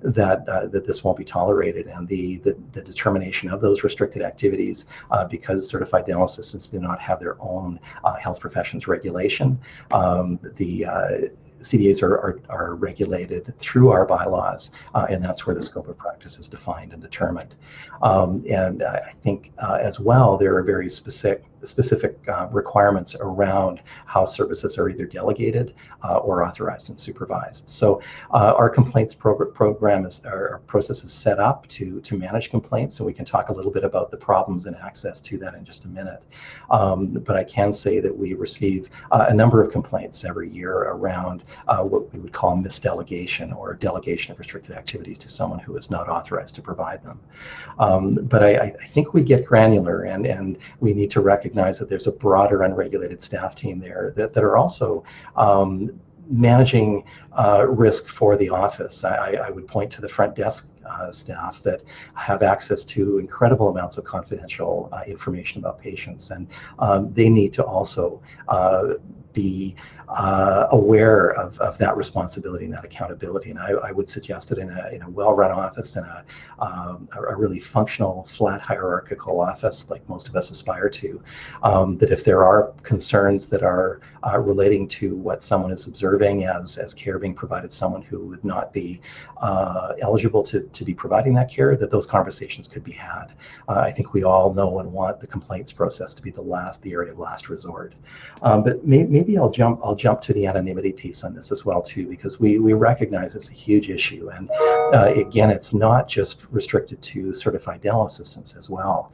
that this won't be tolerated, and the determination of those restricted activities, because certified dental assistants do not have their own health professions regulation, the CDAs are regulated through our bylaws, and that's where the scope of practice is defined and determined. And I think as well, there are very specific specific requirements around how services are either delegated or authorized and supervised. So our complaints program our process is set up to manage complaints, and we can talk a little bit about the problems and access to that in just a minute. But I can say that we receive a number of complaints every year around what we would call misdelegation or delegation of restricted activities to someone who is not authorized to provide them. But I think we get granular, and we need to recognize that there's a broader unregulated staff team there that are also managing risk for the office. I would point to the front desk staff that have access to incredible amounts of confidential information about patients, and they need to also be aware of that responsibility and that accountability. And I would suggest that in a well-run office and a really functional, flat hierarchical office like most of us aspire to, that if there are concerns that are relating to what someone is observing as care being provided to someone who would not be eligible to be providing that care, that those conversations could be had. I think we all know and want the complaints process to be the area of last resort. But maybe I'll jump to the anonymity piece on this as well too, because we recognize it's a huge issue, and again, it's not just restricted to certified dental assistants as well.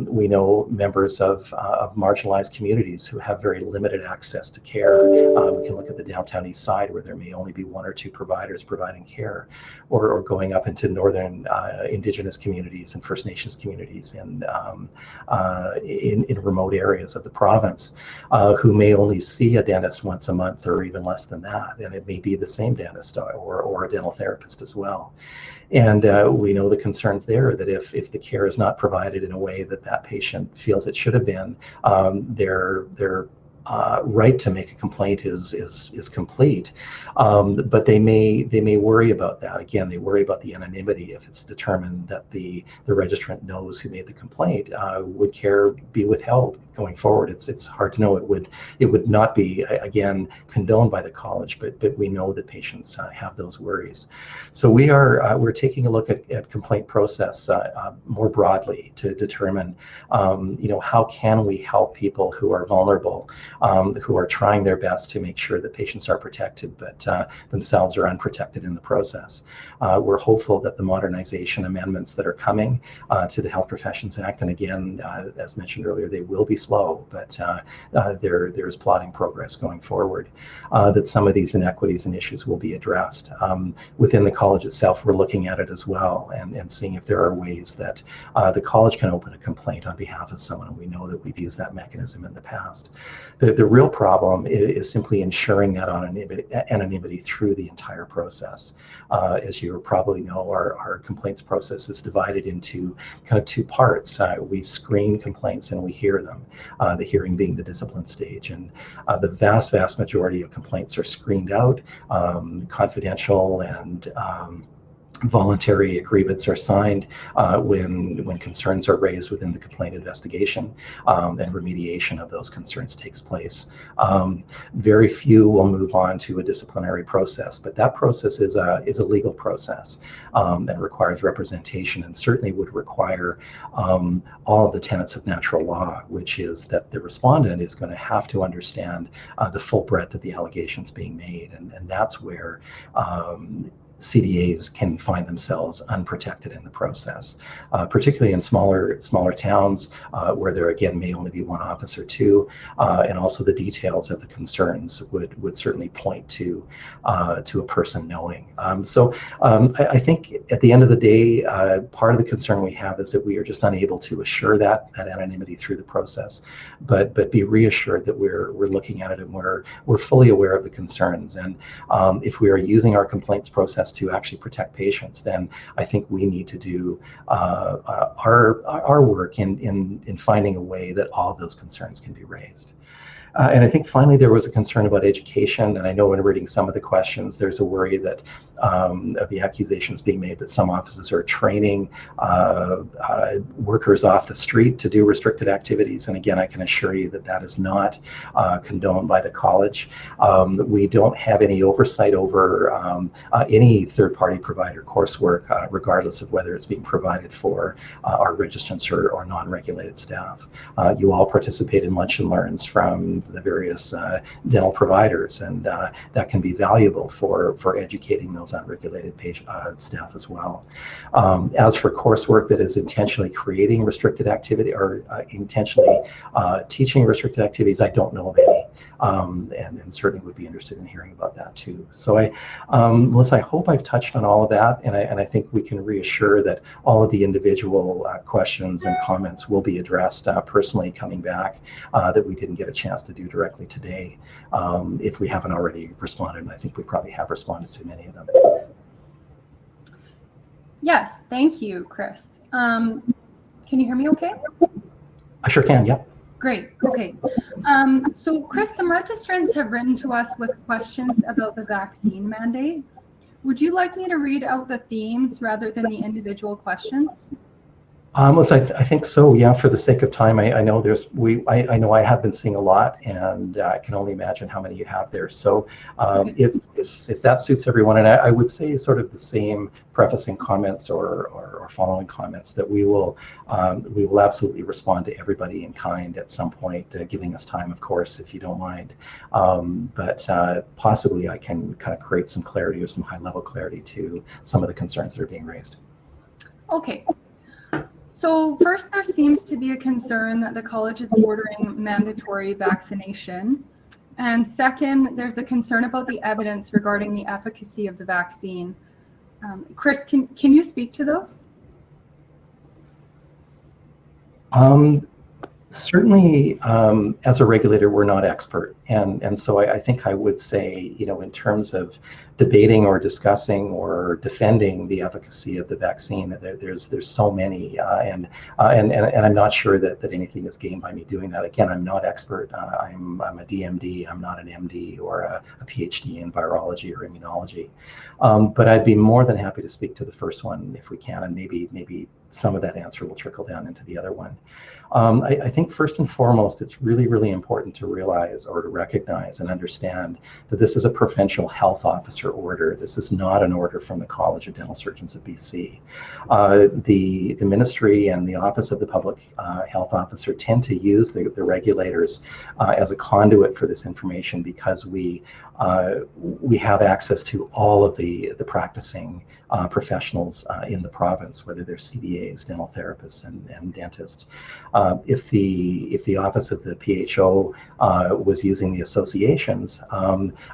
We know members of marginalized communities who have very limited access to care. We can look at the downtown east side where there may only be one or two providers providing care, or going up into northern indigenous communities and First Nations communities in remote areas of the province, who may only see a dentist once a month or even less than that, and it may be the same dentist or a dental therapist as well. And we know the concerns there that if the care is not provided in a way that patient feels it should have been, their right to make a complaint is complete, but they may worry about that. Again, they worry about the anonymity. If it's determined that the registrant knows who made the complaint, would care be withheld going forward? It's hard to know. It would not be, again, condoned by the college, but we know that patients have those worries. So we're taking a look at complaint process more broadly to determine, how can we help people who are vulnerable, who are trying their best to make sure that patients are protected, but themselves are unprotected in the process. We're hopeful that the modernization amendments that are coming to the Health Professions Act, and again, as mentioned earlier, they will be slow, but there is plotting progress going forward, that some of these inequities and issues will be addressed. Within the college itself, we're looking at it as well and seeing if there are ways that the college can open a complaint on behalf of someone, and we know that we've used that mechanism in the past. The real problem is simply ensuring that anonymity through the entire process. As you probably know, our complaints process is divided into kind of two parts. We screen complaints and we hear them, the hearing being the discipline stage. And the vast majority of complaints are screened out, confidential, and voluntary agreements are signed when concerns are raised within the complaint investigation, and remediation of those concerns takes place. Very few will move on to a disciplinary process, but that process is a legal process that requires representation, and certainly would require all of the tenets of natural law, which is that the respondent is going to have to understand the full breadth of the allegations being made, and that's where CDAs can find themselves unprotected in the process, particularly in smaller towns where there again may only be one office or two, and also the details of the concerns would certainly point to a person knowing. So I think at the end of the day, part of the concern we have is that we are just unable to assure that anonymity through the process, but be reassured that we're looking at it and we're fully aware of the concerns. And if we are using our complaints process to actually protect patients, then I think we need to do our work in finding a way that all of those concerns can be raised. And I think finally there was a concern about education, and I know in reading some of the questions, there's a worry that of the accusations being made that some offices are training workers off the street to do restricted activities. And again, I can assure you that that is not condoned by the college. We don't have any oversight over any third-party provider coursework, regardless of whether it's being provided for our registrants or non-regulated staff. You all participate in lunch and learns from the various dental providers, and that can be valuable for educating those unregulated staff as well. As for coursework that is intentionally creating restricted activity or intentionally teaching restricted activities, I don't know of any. And certainly would be interested in hearing about that too. So Melissa, I hope I've touched on all of that, and I think we can reassure that all of the individual questions and comments will be addressed personally coming back that we didn't get a chance to do directly today, if we haven't already responded, and I think we probably have responded to many of them. Yes, thank you, Chris. Can you hear me okay? I sure can, yep. Great, okay. So Chris, some registrants have written to us with questions about the vaccine mandate. Would you like me to read out the themes rather than the individual questions? Listen, I think so. Yeah, for the sake of time, I know I know I have been seeing a lot, and I can only imagine how many you have there. So, okay. if that suits everyone, and I would say sort of the same prefacing comments or following comments, that we will absolutely respond to everybody in kind at some point, giving us time, of course, if you don't mind. But possibly I can kind of create some clarity or some high-level clarity to some of the concerns that are being raised. Okay. So first, there seems to be a concern that the college is ordering mandatory vaccination. And second, there's a concern about the evidence regarding the efficacy of the vaccine. Chris, can you speak to those? Certainly, as a regulator, we're not expert. And so I think I would say, in terms of debating or discussing or defending the efficacy of the vaccine, there's so many, and I'm not sure that anything is gained by me doing that. Again, I'm not expert. I'm a DMD. I'm not an MD or a PhD in virology or immunology. But I'd be more than happy to speak to the first one if we can, and maybe some of that answer will trickle down into the other one. I think first and foremost, it's really, really important to realize or to recognize and understand that this is a provincial health officer order. This is not an order from the College of Dental Surgeons of BC. The ministry and the Office of the Public Health Officer tend to use the regulators as a conduit for this information, because we have access to all of the practicing professionals in the province, whether they're CDAs, dental therapists, and dentists. If the Office of the PHO was using the associations,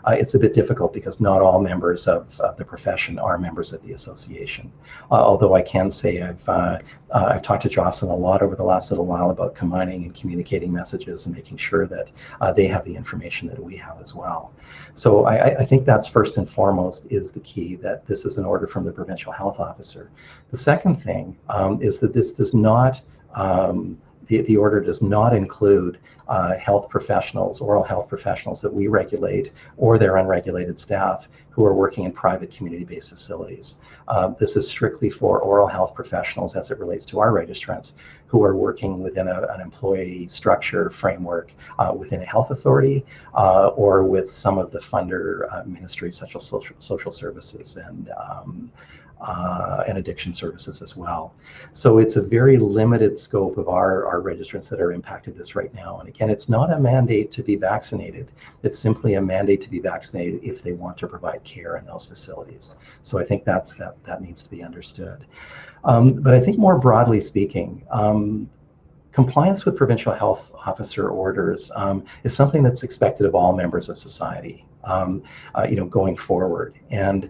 it's a bit difficult because not all members of the profession are members of the association. Although I can say I've talked to Jocelyn a lot over the last little while about combining and communicating messages and making sure that they have the information that we have as well. So I think that's first and foremost is the key, that this is an order from the provincial health officer. The second thing is that this does not, the order does not include health professionals, oral health professionals that we regulate, or their unregulated staff who are working in private community-based facilities. This is strictly for oral health professionals as it relates to our registrants who are working within an employee structure framework within a health authority or with some of the funder ministries such as social services and addiction services as well. So it's a very limited scope of our registrants that are impacted this right now. And again, it's not a mandate to be vaccinated. It's simply a mandate to be vaccinated if they want to provide care in those facilities. So I think that needs to be understood. But I think more broadly speaking, compliance with provincial health officer orders is something that's expected of all members of society. going forward. And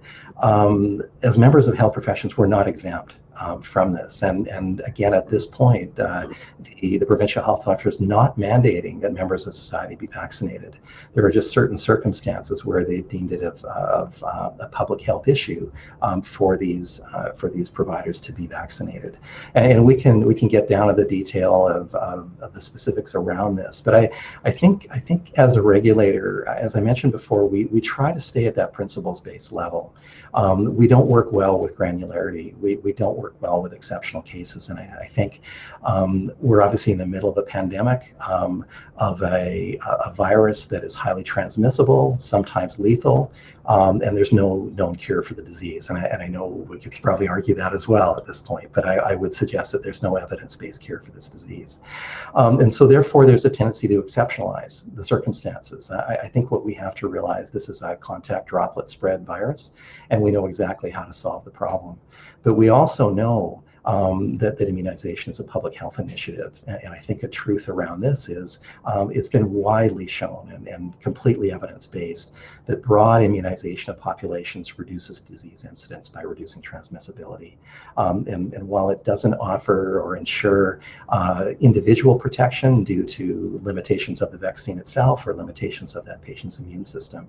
as members of health professions, we're not exempt from this. And again, at this point, the provincial health officer is not mandating that members of society be vaccinated. There are just certain circumstances where they've deemed it of a public health issue for these providers to be vaccinated. And we can get down to the detail of the specifics around this. But I think as a regulator, as I mentioned before, we try to stay at that principles-based level. We don't work well with granularity. We don't work well with exceptional cases. And I think we're obviously in the middle of a pandemic of a virus that is highly transmissible, sometimes lethal, and there's no known cure for the disease. And I know we could probably argue that as well at this point, but I would suggest that there's no evidence-based cure for this disease. And so therefore, there's a tendency to exceptionalize the circumstances. I think what we have to realize, this is a contact droplet spread virus, and we know exactly how to solve the problem. But we also know that immunization is a public health initiative. And I think a truth around this is it's been widely shown and completely evidence-based that broad immunization of populations reduces disease incidence by reducing transmissibility. And while it doesn't offer or ensure individual protection due to limitations of the vaccine itself or limitations of that patient's immune system,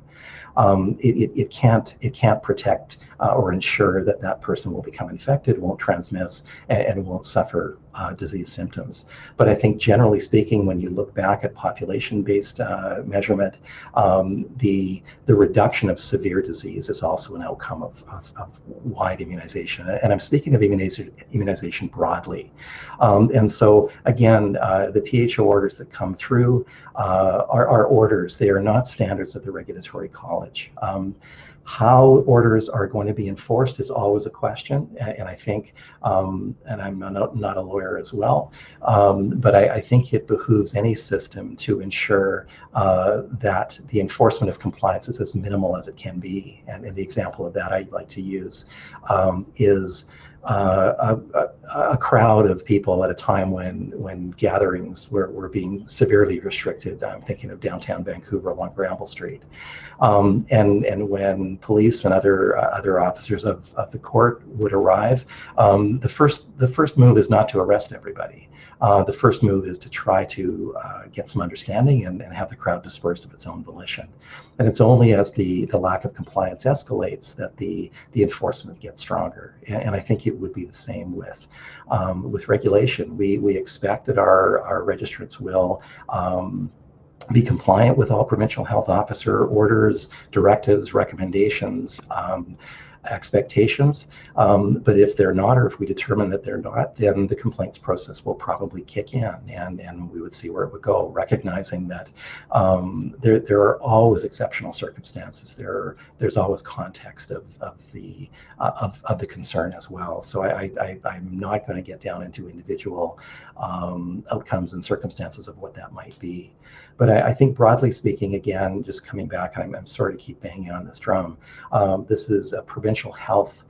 it can't protect or ensure that that person will become infected, won't transmit, and won't suffer disease symptoms. But I think generally speaking, when you look back at population-based measurement, the reduction of severe disease is also an outcome of wide immunization. And I'm speaking of immunization broadly. And so again, the PHO orders that come through are orders. They are not standards of the Regulatory College. How orders are going to be enforced is always a question, and I think, and I'm not a lawyer as well, but I think it behooves any system to ensure that the enforcement of compliance is as minimal as it can be. And the example of that I'd like to use is a crowd of people at a time when gatherings were being severely restricted. I'm thinking of downtown Vancouver along Granville Street. And when police and other officers of the court would arrive, the first move is not to arrest everybody. The first move is to try to get some understanding and have the crowd disperse of its own volition. And it's only as the lack of compliance escalates that the enforcement gets stronger. And I think it would be the same with regulation. We expect that our registrants will be compliant with all provincial health officer orders, directives, recommendations, expectations. But if they're not, or if we determine that they're not, then the complaints process will probably kick in, and we would see where it would go, recognizing that there are always exceptional circumstances. There's always context of the concern as well. So I'm not going to get down into individual outcomes and circumstances of what that might be. But I think broadly speaking, again, just coming back, and I'm sorry to keep banging on this drum, this is a provincial health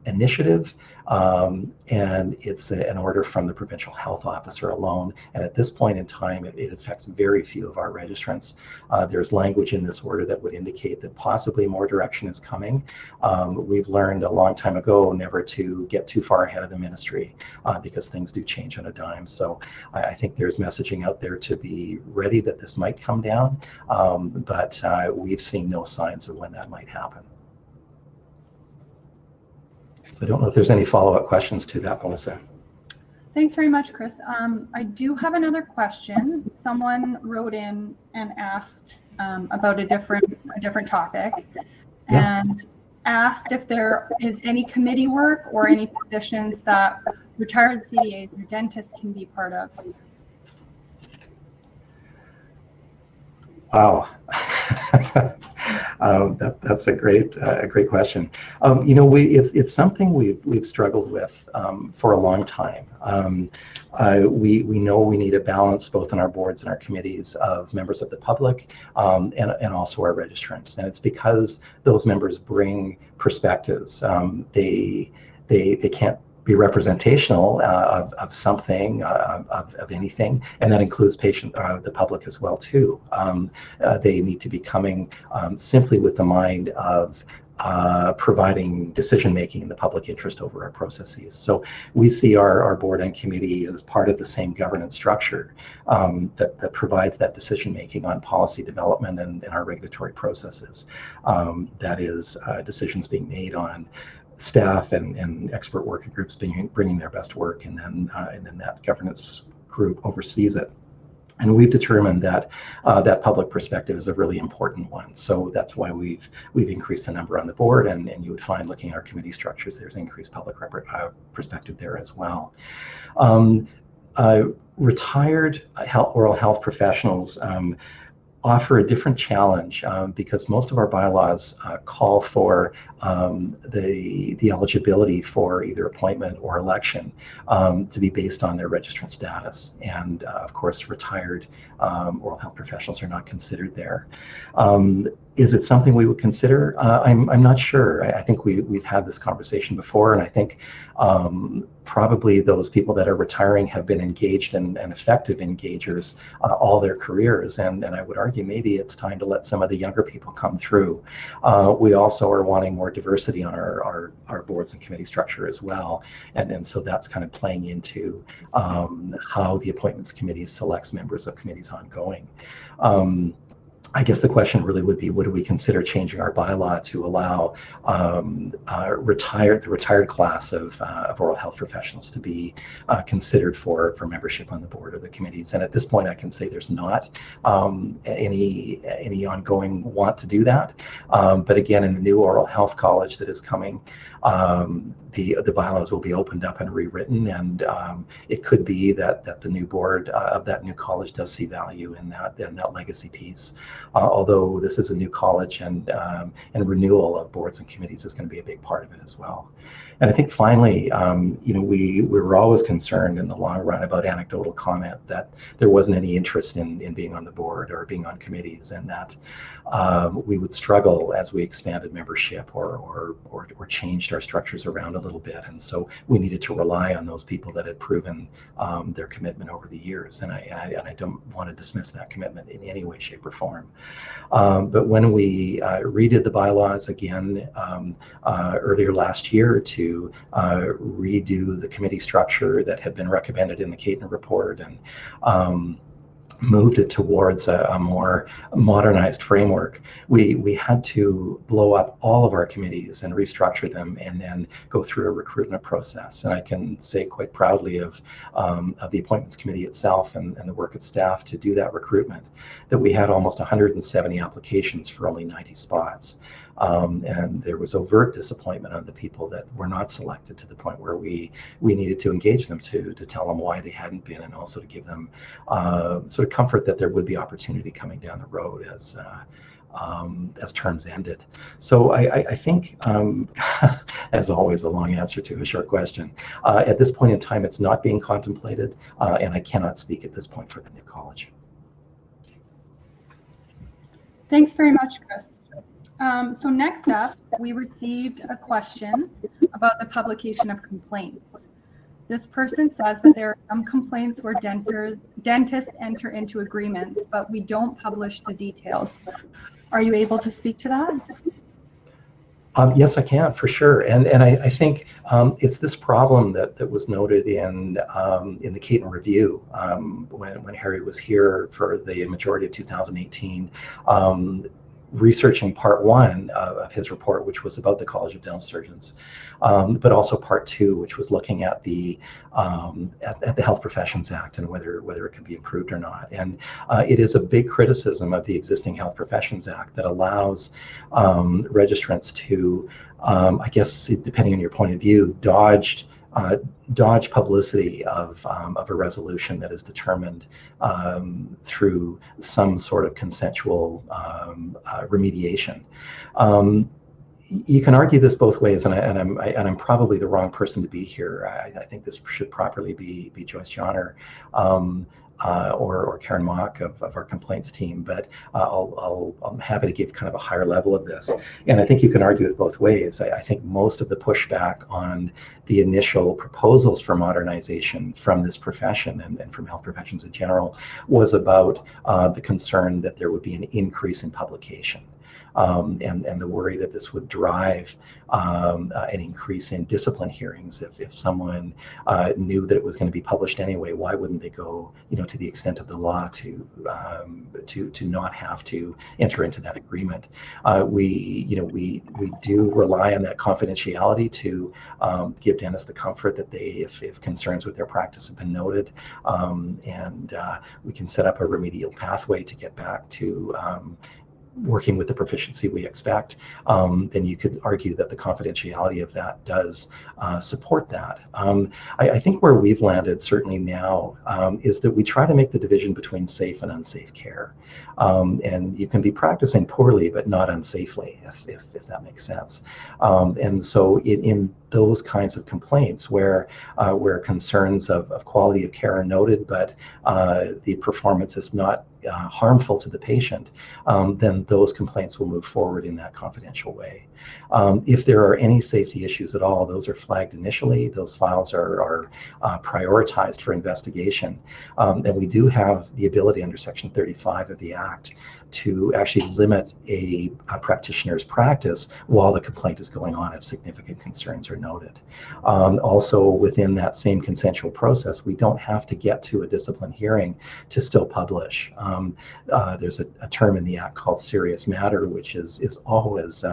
initiative, and it's an order from the provincial health officer alone. And at this point in time, it affects very few of our registrants. There's language in this order that would indicate that possibly more direction is coming. We've learned a long time ago never to get too far ahead of the ministry because things do change on a dime. So I think there's messaging out there to be ready that this might come down, but we've seen no signs of when that might happen. So I don't know if there's any follow-up questions to that, Melissa. Thanks very much, Chris. I do have another question. Someone wrote in and asked about a different topic, and asked if there is any committee work or any positions that retired CDAs or dentists can be part of. Wow. That's a great question. It's something we've struggled with for a long time. We know we need a balance both in our boards and our committees of members of the public and also our registrants, and it's because those members bring perspectives. They can't be representational of something, of anything, and that includes the public as well too. They need to be coming simply with the mind of providing decision-making in the public interest over our processes. So we see our board and committee as part of the same governance structure that provides that decision-making on policy development and our regulatory processes. That is decisions being made on staff and expert working groups bringing their best work, and then that governance group oversees it. And we've determined that that public perspective is a really important one. So that's why we've increased the number on the board, and you would find, looking at our committee structures, there's increased public perspective there as well. Retired oral health professionals offer a different challenge because most of our bylaws call for the eligibility for either appointment or election to be based on their registrant status. And of course, retired oral health professionals are not considered there. Is it something we would consider? I'm not sure. I think we've had this conversation before, and I think probably those people that are retiring have been engaged and effective engagers all their careers, and I would argue maybe it's time to let some of the younger people come through. We also are wanting more diversity on our boards and committee structure as well, and so that's kind of playing into how the appointments committee selects members of committees ongoing. I guess the question really would be, would we consider changing our bylaw to allow the retired class of oral health professionals to be considered for membership on the board or the committees? And at this point, I can say there's not any ongoing want to do that. But again, in the new oral health college that is coming, the bylaws will be opened up and rewritten, and it could be that the new board of that new college does see value in that legacy piece. Although this is a new college, and renewal of boards and committees is going to be a big part of it as well. And I think finally, we were always concerned in the long run about anecdotal comment that there wasn't any interest in being on the board or being on committees, and that we would struggle as we expanded membership or changed our structures around a little bit. And so we needed to rely on those people that had proven their commitment over the years. And I don't want to dismiss that commitment in any way, shape, or form. But when we redid the bylaws again earlier last year to redo the committee structure that had been recommended in the Caton report, and moved it towards a more modernized framework, we had to blow up all of our committees and restructure them, and then go through a recruitment process. And I can say quite proudly of the appointments committee itself and the work of staff to do that recruitment, that we had almost 170 applications for only 90 spots. And there was overt disappointment on the people that were not selected, to the point where we needed to engage them to tell them why they hadn't been, and also to give them sort of comfort that there would be opportunity coming down the road as terms ended. So I think, as always, a long answer to a short question. At this point in time, it's not being contemplated, and I cannot speak at this point for the new college. Thanks very much, Chris. So next up, we received a question about the publication of complaints. This person says that there are some complaints where dentists enter into agreements, but we don't publish the details. Are you able to speak to that? Yes, I can, for sure. And I think it's this problem that was noted in the Caton Review when Harry was here for the majority of 2018. Researching part one of his report, which was about the College of Dental Surgeons, but also part two, which was looking at the Health Professions Act and whether it could be improved or not. And it is a big criticism of the existing Health Professions Act that allows registrants to, I guess, depending on your point of view, dodge publicity of a resolution that is determined through some sort of consensual remediation. You can argue this both ways, and I'm probably the wrong person to be here. I think this should properly be Joyce Johnner. or Karen Mock of our complaints team, but I'm happy to give kind of a higher level of this. And I think you can argue it both ways. I think most of the pushback on the initial proposals for modernization from this profession and from health professions in general was about the concern that there would be an increase in publication. And the worry that this would drive an increase in discipline hearings. If someone knew that it was going to be published anyway, why wouldn't they go, to the extent of the law to not have to enter into that agreement? We do rely on that confidentiality to give dentists the comfort that if concerns with their practice have been noted, and we can set up a remedial pathway to get back to working with the proficiency we expect, then you could argue that the confidentiality of that does support that. I think where we've landed certainly now is that we try to make the division between safe and unsafe care. And you can be practicing poorly but not unsafely, if that makes sense. And so in those kinds of complaints where concerns of quality of care are noted, but the performance is not harmful to the patient, then those complaints will move forward in that confidential way. If there are any safety issues at all, those are flagged initially. Those files are prioritized for investigation. And we do have the ability under Section 35 of the Act to actually limit a practitioner's practice while the complaint is going on if significant concerns are noted. Also, within that same consensual process, we don't have to get to a discipline hearing to still publish. There's a term in the Act called serious matter, which is always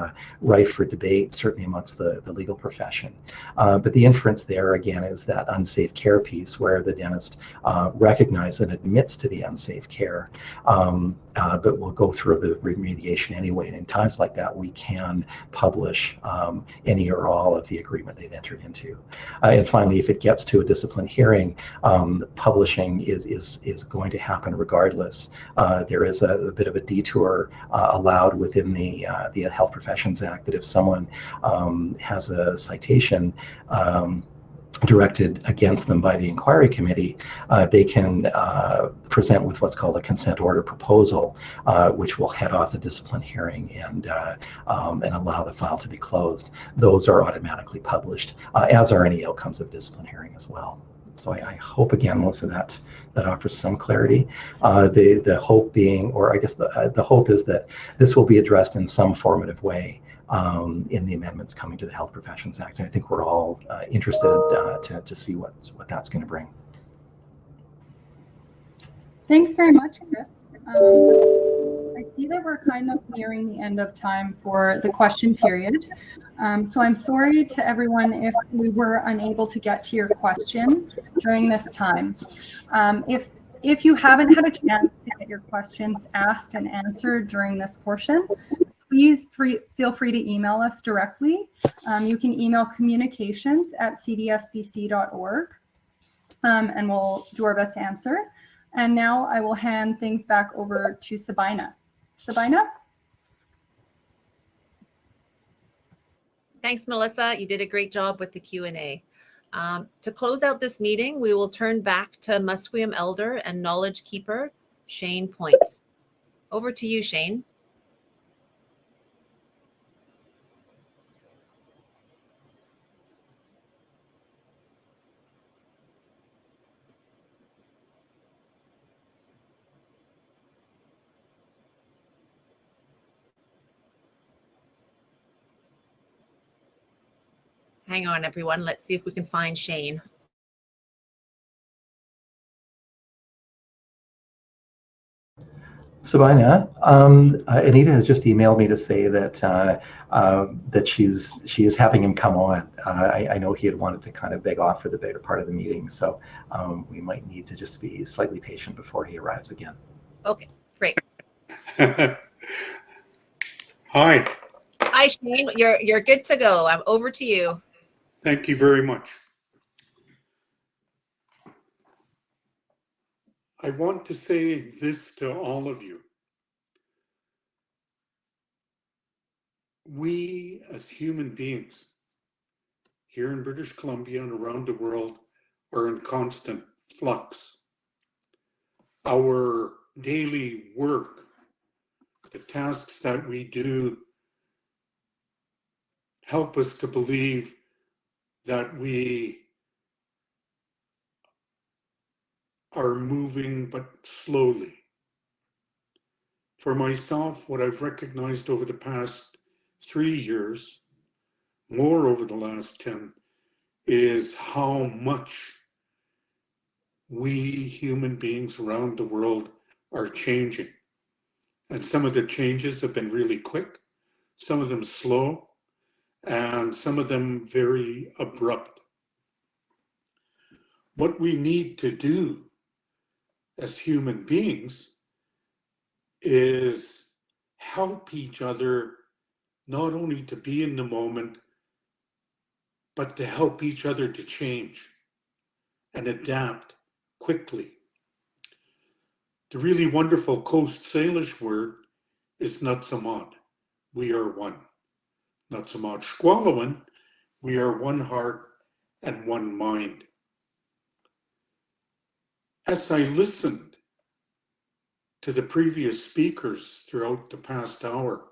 rife for debate, certainly amongst the legal profession. But the inference there, again, is that unsafe care piece where the dentist recognizes and admits to the unsafe care, but will go through the remediation anyway. And in times like that, we can publish any or all of the agreement they've entered into. And finally, if it gets to a discipline hearing, publishing is going to happen regardless. There is a bit of a detour allowed within the Health Professions Act that if someone has a citation directed against them by the inquiry committee, they can present with what's called a consent order proposal, which will head off the discipline hearing and allow the file to be closed. Those are automatically published, as are any outcomes of discipline hearing as well. So I hope, again, Melissa, that offers some clarity. The hope being, or I guess the hope is that this will be addressed in some formative way in the amendments coming to the Health Professions Act. And I think we're all interested to see what that's going to bring. Thanks very much, Chris. I see that we're kind of nearing the end of time for the question period. So I'm sorry to everyone if we were unable to get to your question during this time. If you haven't had a chance to get your questions asked and answered during this portion, please feel free to email us directly. You can email communications@cdsbc.org, and we'll do our best to answer. And now I will hand things back over to Sabina. Sabina? Thanks, Melissa. You did a great job with the Q&A. To close out this meeting, we will turn back to Musqueam Elder and Knowledge Keeper, Shane Pointe. Over to you, Shane. Hang on, everyone. Let's see if we can find Shane. Sabina, Anita has just emailed me to say that that she is having him come on. I know he had wanted to kind of beg off for the better part of the meeting, so we might need to just be slightly patient before he arrives again. Okay, great. Hi. Hi, Shane. You're good to go. I'm over to you. Thank you very much. I want to say this to all of you. We as human beings here in British Columbia and around the world are in constant flux. our daily work, the tasks that we do, help us to believe that we are moving but slowly. For myself, what I've recognized over the past 3 years, more over the last 10, is how much we human beings around the world are changing. And some of the changes have been really quick, some of them slow, and some of them very abrupt. What we need to do as human beings is help each other not only to be in the moment, but to help each other to change and adapt quickly. The really wonderful Coast Salish word is Nutsamad. We are one. Nutsamad Squalawan, we are one heart and one mind. As I listened to the previous speakers throughout the past hour,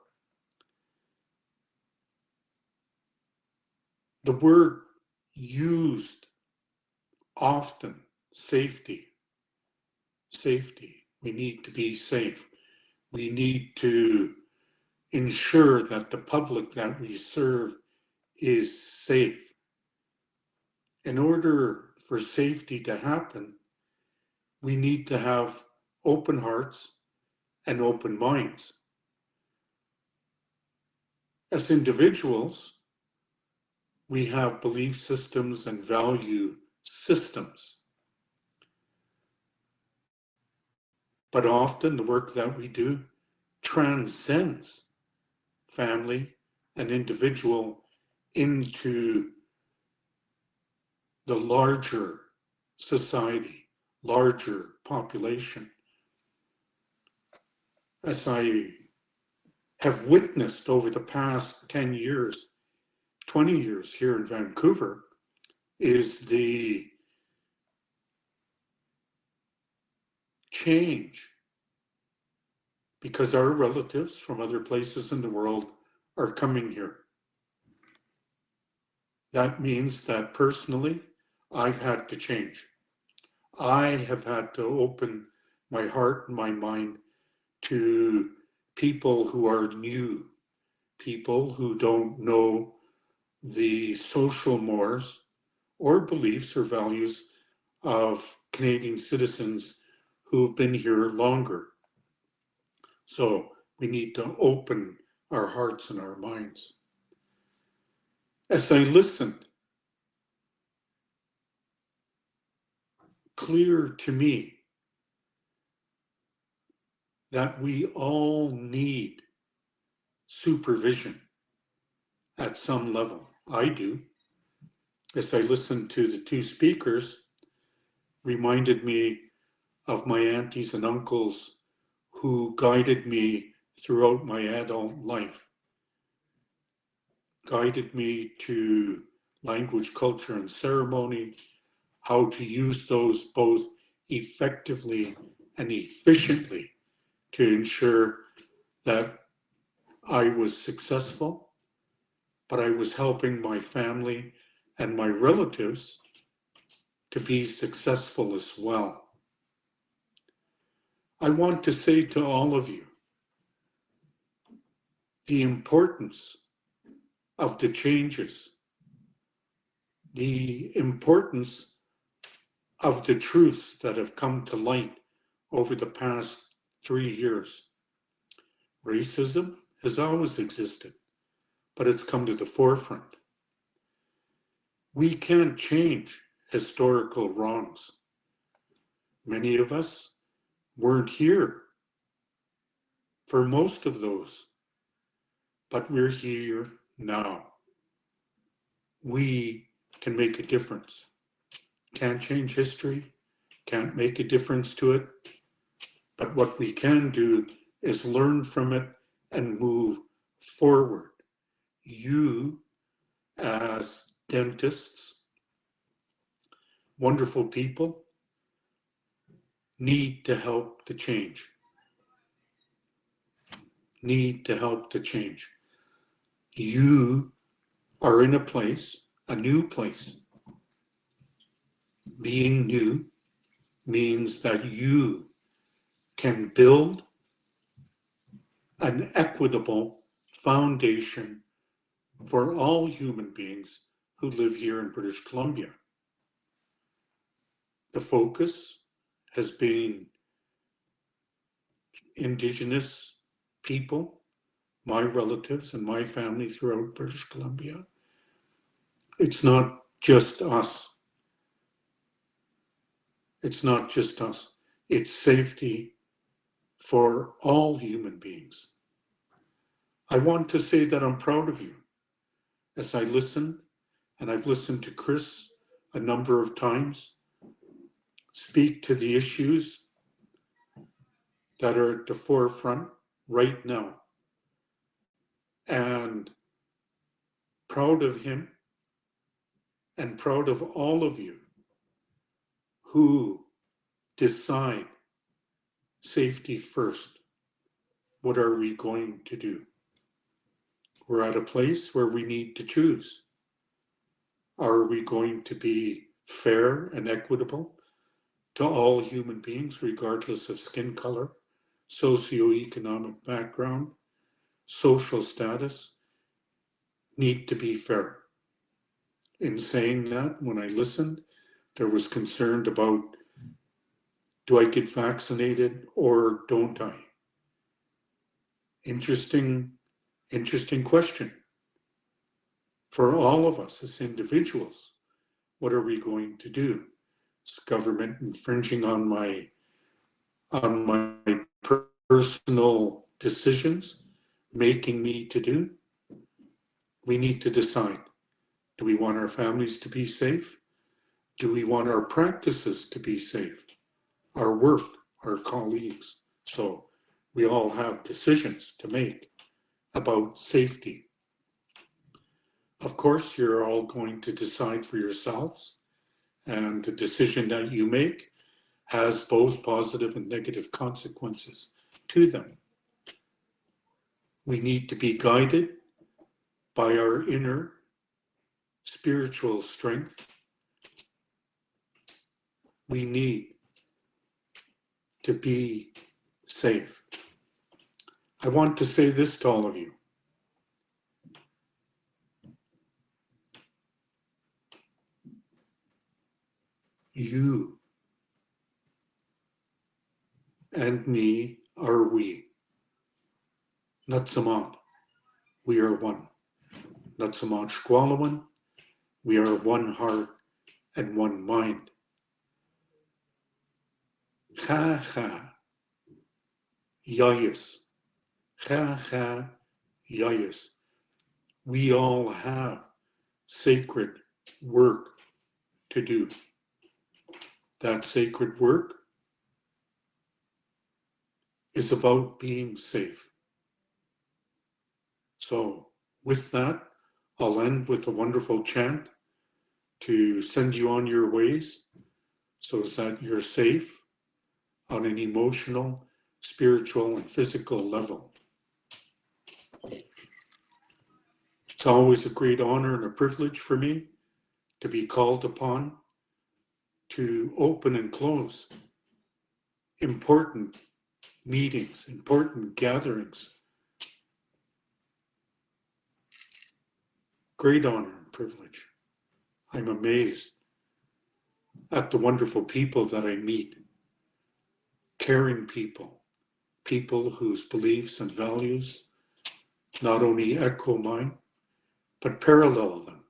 the word used often, safety. Safety. We need to be safe. We need to ensure that the public that we serve is safe. In order for safety to happen, we need to have open hearts and open minds. As individuals, we have belief systems and value systems. But often the work that we do transcends family and individual into the larger society, larger population. As I have witnessed over the past 10 years, 20 years here in Vancouver, is the change because our relatives from other places in the world are coming here. That means that personally, I've had to change. I have had to open my heart and my mind to people who are new, people who don't know the social mores or beliefs or values of Canadian citizens who've been here longer. So we need to open our hearts and our minds. As I listened, clear to me that we all need supervision at some level. I do. As I listened to the two speakers, reminded me of my aunties and uncles who guided me throughout my adult life, guided me to language, culture, and ceremony, how to use those both effectively and efficiently to ensure that I was successful, but I was helping my family and my relatives to be successful as well. I want to say to all of you the importance of the changes, the importance of the truths that have come to light over the past 3 years. Racism has always existed, but it's come to the forefront. We can't change historical wrongs. Many of us weren't here for most of those, but we're here now. We can make a difference. Can't change history, can't make a difference to it, but what we can do is learn from it and move forward. You, as dentists, wonderful people, need to help the change. Need to help the change. You are in a place, a new place. Being new means that you can build an equitable foundation for all human beings who live here in British Columbia. The focus has been Indigenous people, my relatives and my family throughout British Columbia. It's not just us. It's not just us. It's safety for all human beings. I want to say that I'm proud of you. As I listen, and I've listened to Chris a number of times, speak to the issues that are at the forefront right now. And proud of him and proud of all of you who decide safety first. What are we going to do? We're at a place where we need to choose. Are we going to be fair and equitable to all human beings, regardless of skin color, socioeconomic background, social status? Need to be fair. In saying that, when I listened, there was concern about, do I get vaccinated or don't I? Interesting question. For all of us as individuals, what are we going to do? Is government infringing on my personal decisions, making me to do? We need to decide. Do we want our families to be safe? Do we want our practices to be safe? Our work, our colleagues. So we all have decisions to make about safety. Of course, you're all going to decide for yourselves, and the decision that you make has both positive and negative consequences to them. We need to be guided by our inner spiritual strength. We need to be safe. I want to say this to all of you. You and me are we. Natsamat, we are one. Natsamat Shkwalawan, we are one heart and one mind. Cha cha, yayas. Cha cha, yayas. We all have sacred work to do. That sacred work is about being safe. So with that, I'll end with a wonderful chant to send you on your ways so that you're safe on an emotional, spiritual, and physical level. It's always a great honor and a privilege for me to be called upon to open and close important meetings, important gatherings. Great honor and privilege. I'm amazed at the wonderful people that I meet. Caring people, people whose beliefs and values not only echo mine, but parallel them.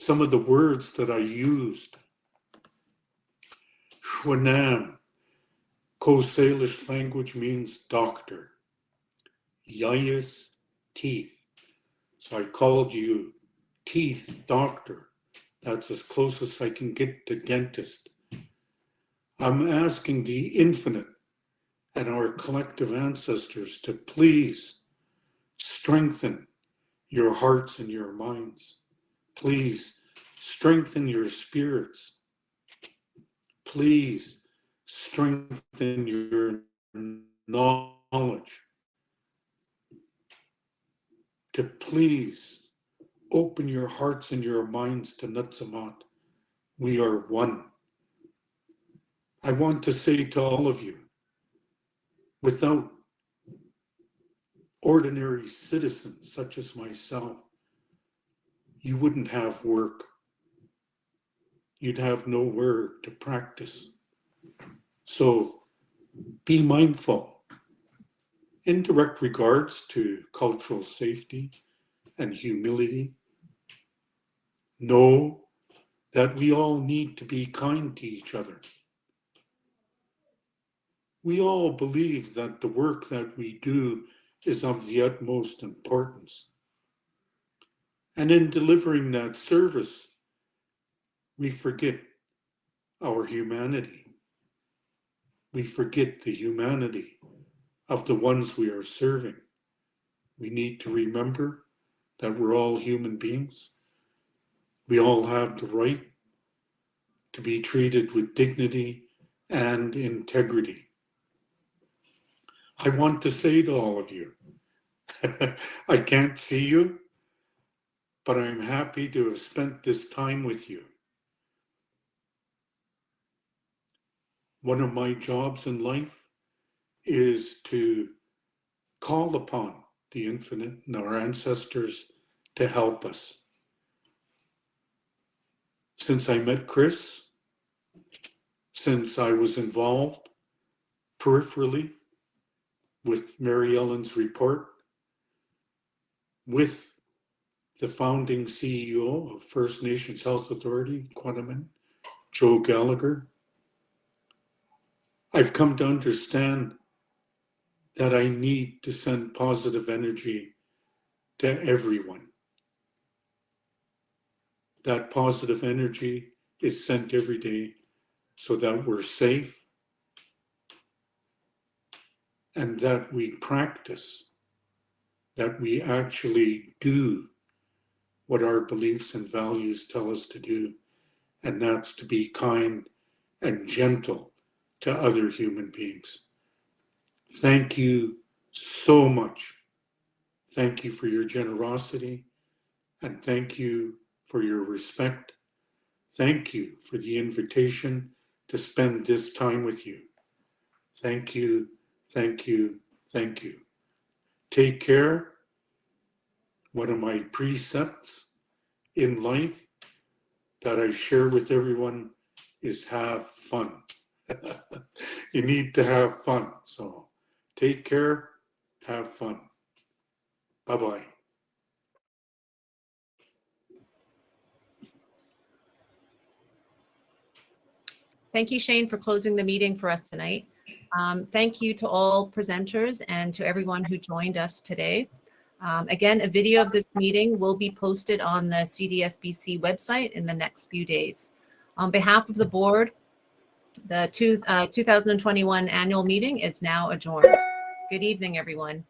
Some of the words that I used. Shwanam, Coast Salish language means doctor. Yayas, teeth. So I called you teeth doctor. That's as close as I can get to dentist. I'm asking the infinite and our collective ancestors to please strengthen your hearts and your minds. Please strengthen your spirits. Please strengthen your knowledge. To please open your hearts and your minds to Nutsamat. We are one. I want to say to all of you, without ordinary citizens such as myself, you wouldn't have work. You'd have nowhere to practice. So be mindful. In direct regards to cultural safety and humility, know that we all need to be kind to each other. We all believe that the work that we do is of the utmost importance. And in delivering that service, we forget our humanity. We forget the humanity of the ones we are serving. We need to remember that we're all human beings. We all have the right to be treated with dignity and integrity. I want to say to all of you, I can't see you, but I'm happy to have spent this time with you. One of my jobs in life is to call upon the infinite and our ancestors to help us. Since I met Chris, since I was involved peripherally with Mary Ellen's report, with the founding CEO of First Nations Health Authority, Quandaman, Joe Gallagher, I've come to understand that I need to send positive energy to everyone. That positive energy is sent every day so that we're safe and that we practice, that we actually do what our beliefs and values tell us to do, and that's to be kind and gentle to other human beings. Thank you so much. Thank you for your generosity, and thank you for your respect. Thank you for the invitation to spend this time with you. Thank you, thank you, thank you. Take care. One of my precepts in life that I share with everyone is have fun. You need to have fun. So Take care. Have fun. Bye-bye. Thank you, Shane, for closing the meeting for us tonight. Thank you to all presenters and to everyone who joined us today. Again, a video of this meeting will be posted on the CDSBC website in the next few days. On behalf of the board, the 2021 annual meeting is now adjourned. Good evening, everyone.